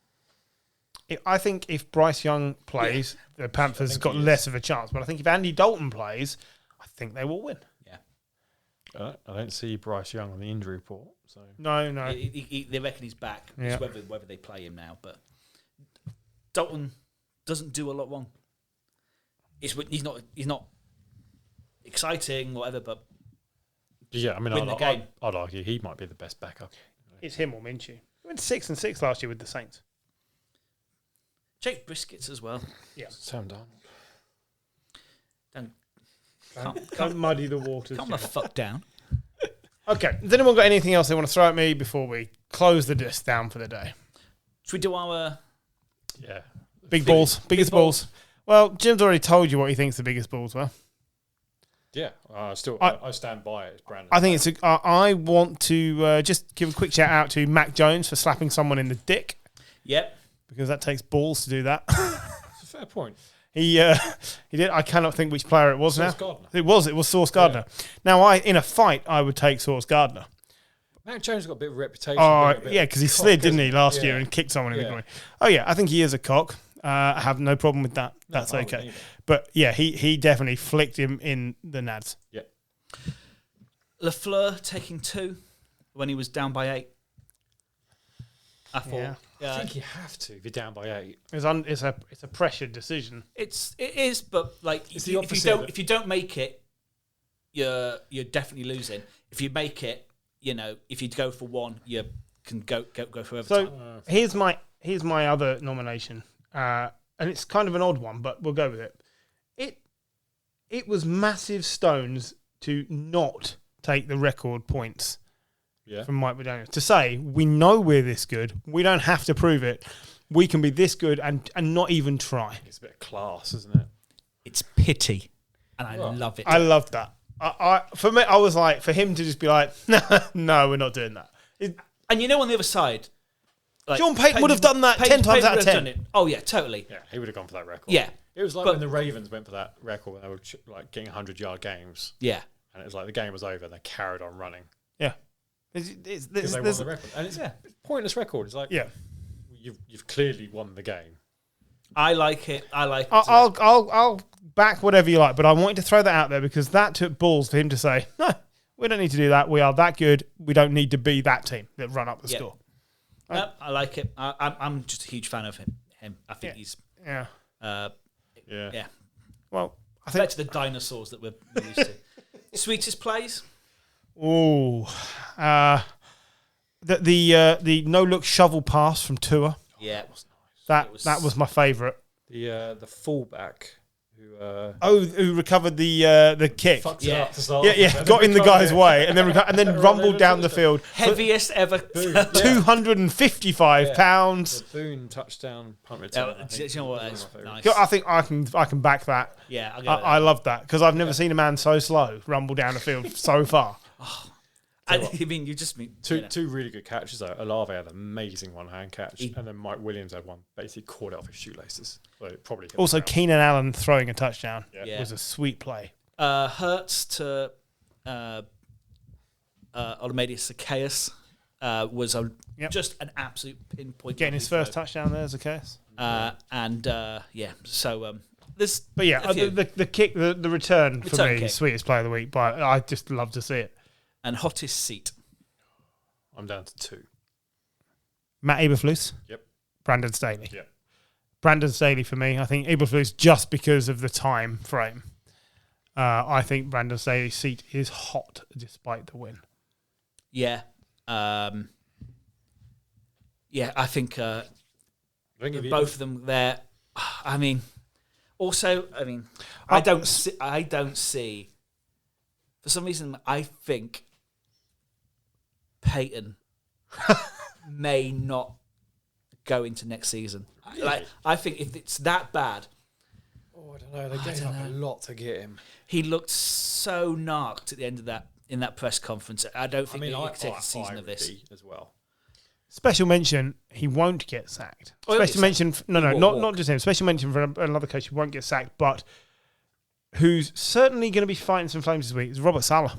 I think if Bryce Young plays, the Panthers got less of a chance. But I think if Andy Dalton plays, I think they will win. Yeah. I don't see Bryce Young on the injury report. So No. They reckon he's back. Yeah. It's whether they play him now. But Dalton doesn't do a lot wrong. He's not exciting or whatever, but yeah, I mean, win the game. I'd argue he might be the best backup. It's him or Minshew. He went 6-6 last year with the Saints. Jake Briskets as well. Yeah. Sam Darnold. Don't muddy the waters. Calm the fuck down. Okay. Has anyone got anything else they want to throw at me before we close the disc down for the day? Should we do our... Yeah. Biggest balls. Well, Jim's already told you what he thinks the biggest balls were. Yeah, I stand by it. It's Brandon. I think I want to just give a quick shout out to Mac Jones for slapping someone in the dick. Yep. Because that takes balls to do that. It's a fair point. He did. I cannot think which player it was Sauce now. Gardner. It was Sauce Gardner. Yeah. Now, in a fight, I would take Sauce Gardner. Mac Jones got a bit of a reputation. Oh, yeah, because he slid, didn't he, last year Yeah. and kicked someone in the groin. Oh, yeah, I think he is a cock. I have no problem with that. That's okay. But yeah, he definitely flicked him in the nads. Yeah. LaFleur taking 2 when he was down by 8. I thought. Yeah. I think you have to if you're down by 8. It's a pressured decision. It is, but like It's if you don't make it, you're definitely losing. If you make it, if you go for 1, you can go for overtime. So here's my other nomination, and it's kind of an odd one, but we'll go with it. It was massive stones to not take the record points from Mike McDaniel. To say, we know we're this good, we don't have to prove it, we can be this good and not even try. It's a bit of class, isn't it? It's pity, and I love it. I love that. For me, I was like, for him to just be like, no, we're not doing that. And on the other side, like, Sean Payton would have done that 10 times out of 10. Oh, yeah, totally. Yeah, he would have gone for that record. Yeah. It was like when the Ravens went for that record when they were getting 100-yard games. Yeah. And it was like the game was over and they carried on running. Yeah. Because they won the record. And it's a pointless record. It's like, you've clearly won the game. I like it. I'll back whatever you like, but I wanted to throw that out there because that took balls for him to say, no, we don't need to do that. We are that good. We don't need to be that team that run up the score. No, I like it. I'm just a huge fan of him. I think he's... Yeah. Yeah. Well, I think... Back to the dinosaurs that we're used to. Sweetest plays? Oh. The no-look shovel pass from Tua. Yeah. It was nice. That was my favourite. The fullback who recovered the kick. Fucked it up to start got in the guy's way and then rumbled down the field. Heaviest ever. 255 pounds. The Boone touchdown punt return. Do you know what? That's nice. I think I can back that. Yeah, I love that because I've never seen a man so slow rumble down the field so far. You just mean two really good catches though. Olave had an amazing one-hand catch, and then Mike Williams had one basically caught it off his shoelaces. So it probably hit also Keenan Allen throwing a touchdown was a sweet play. Hurts to Olamide Zacchaeus was just an absolute pinpoint. Getting his first touchdown there, Zacchaeus. So there's the kick, the return for me, kick. Sweetest play of the week. But I just love to see it. And hottest seat. I'm down to 2. Matt Eberflus. Yep. Brandon Staley. Yep. Brandon Staley for me. I think Eberflus just because of the time frame. I think Brandon Staley's seat is hot despite the win. Yeah. I think both of them there. I don't see. For some reason, I think Payton may not go into next season. Really? I think if it's that bad... Oh, I don't know. They gave up a lot to get him. He looked so narked at the end of that, in that press conference. I don't think he could take a season of this. As well. Special mention, he won't get sacked. Special mention... Not just him. Special mention for another coach who won't get sacked, but who's certainly going to be fighting some flames this week is Robert Saleh.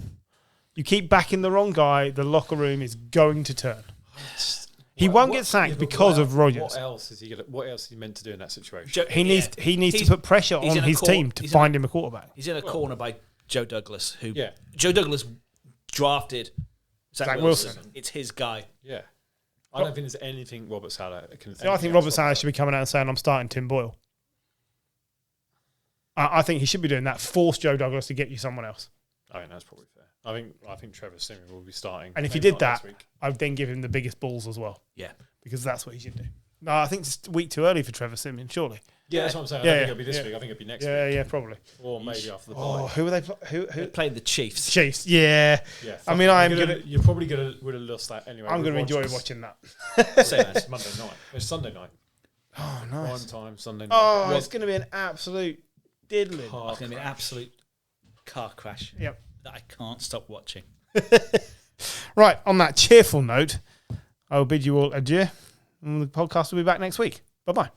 You keep backing the wrong guy, the locker room is going to turn. He won't get sacked because of Rodgers. What else is he meant to do in that situation? He needs to put pressure on his team to find him a quarterback. He's in a corner by Joe Douglas, who Joe Douglas drafted Zach Wilson. It's his guy. Yeah. I don't think there's anything Robert Saleh can I think Robert Saleh should be coming out and saying, I'm starting Tim Boyle. I think he should be doing that. Force Joe Douglas to get you someone else. I think that's probably fair. I think Trevor Siemian will be starting. And if he did that, I'd then give him the biggest balls as well. Yeah. Because that's what he should do. No, I think it's a week too early for Trevor Siemian, surely. Yeah, that's what I'm saying. I don't think it'll be this week. I think it'll be next week. Yeah, probably. Or maybe after the bye. Oh, who are they? Who playing the Chiefs? Chiefs, yeah. I mean, you're probably would have lost that anyway. I'm going to enjoy watching that. Same as Monday night. It's Sunday night. Oh, nice. Prime time, Sunday night. Oh, it's going to be an absolute diddling. It's going to be an absolute car crash. Yep. That I can't stop watching. Right, on that cheerful note, I will bid you all adieu. And the podcast will be back next week. Bye-bye.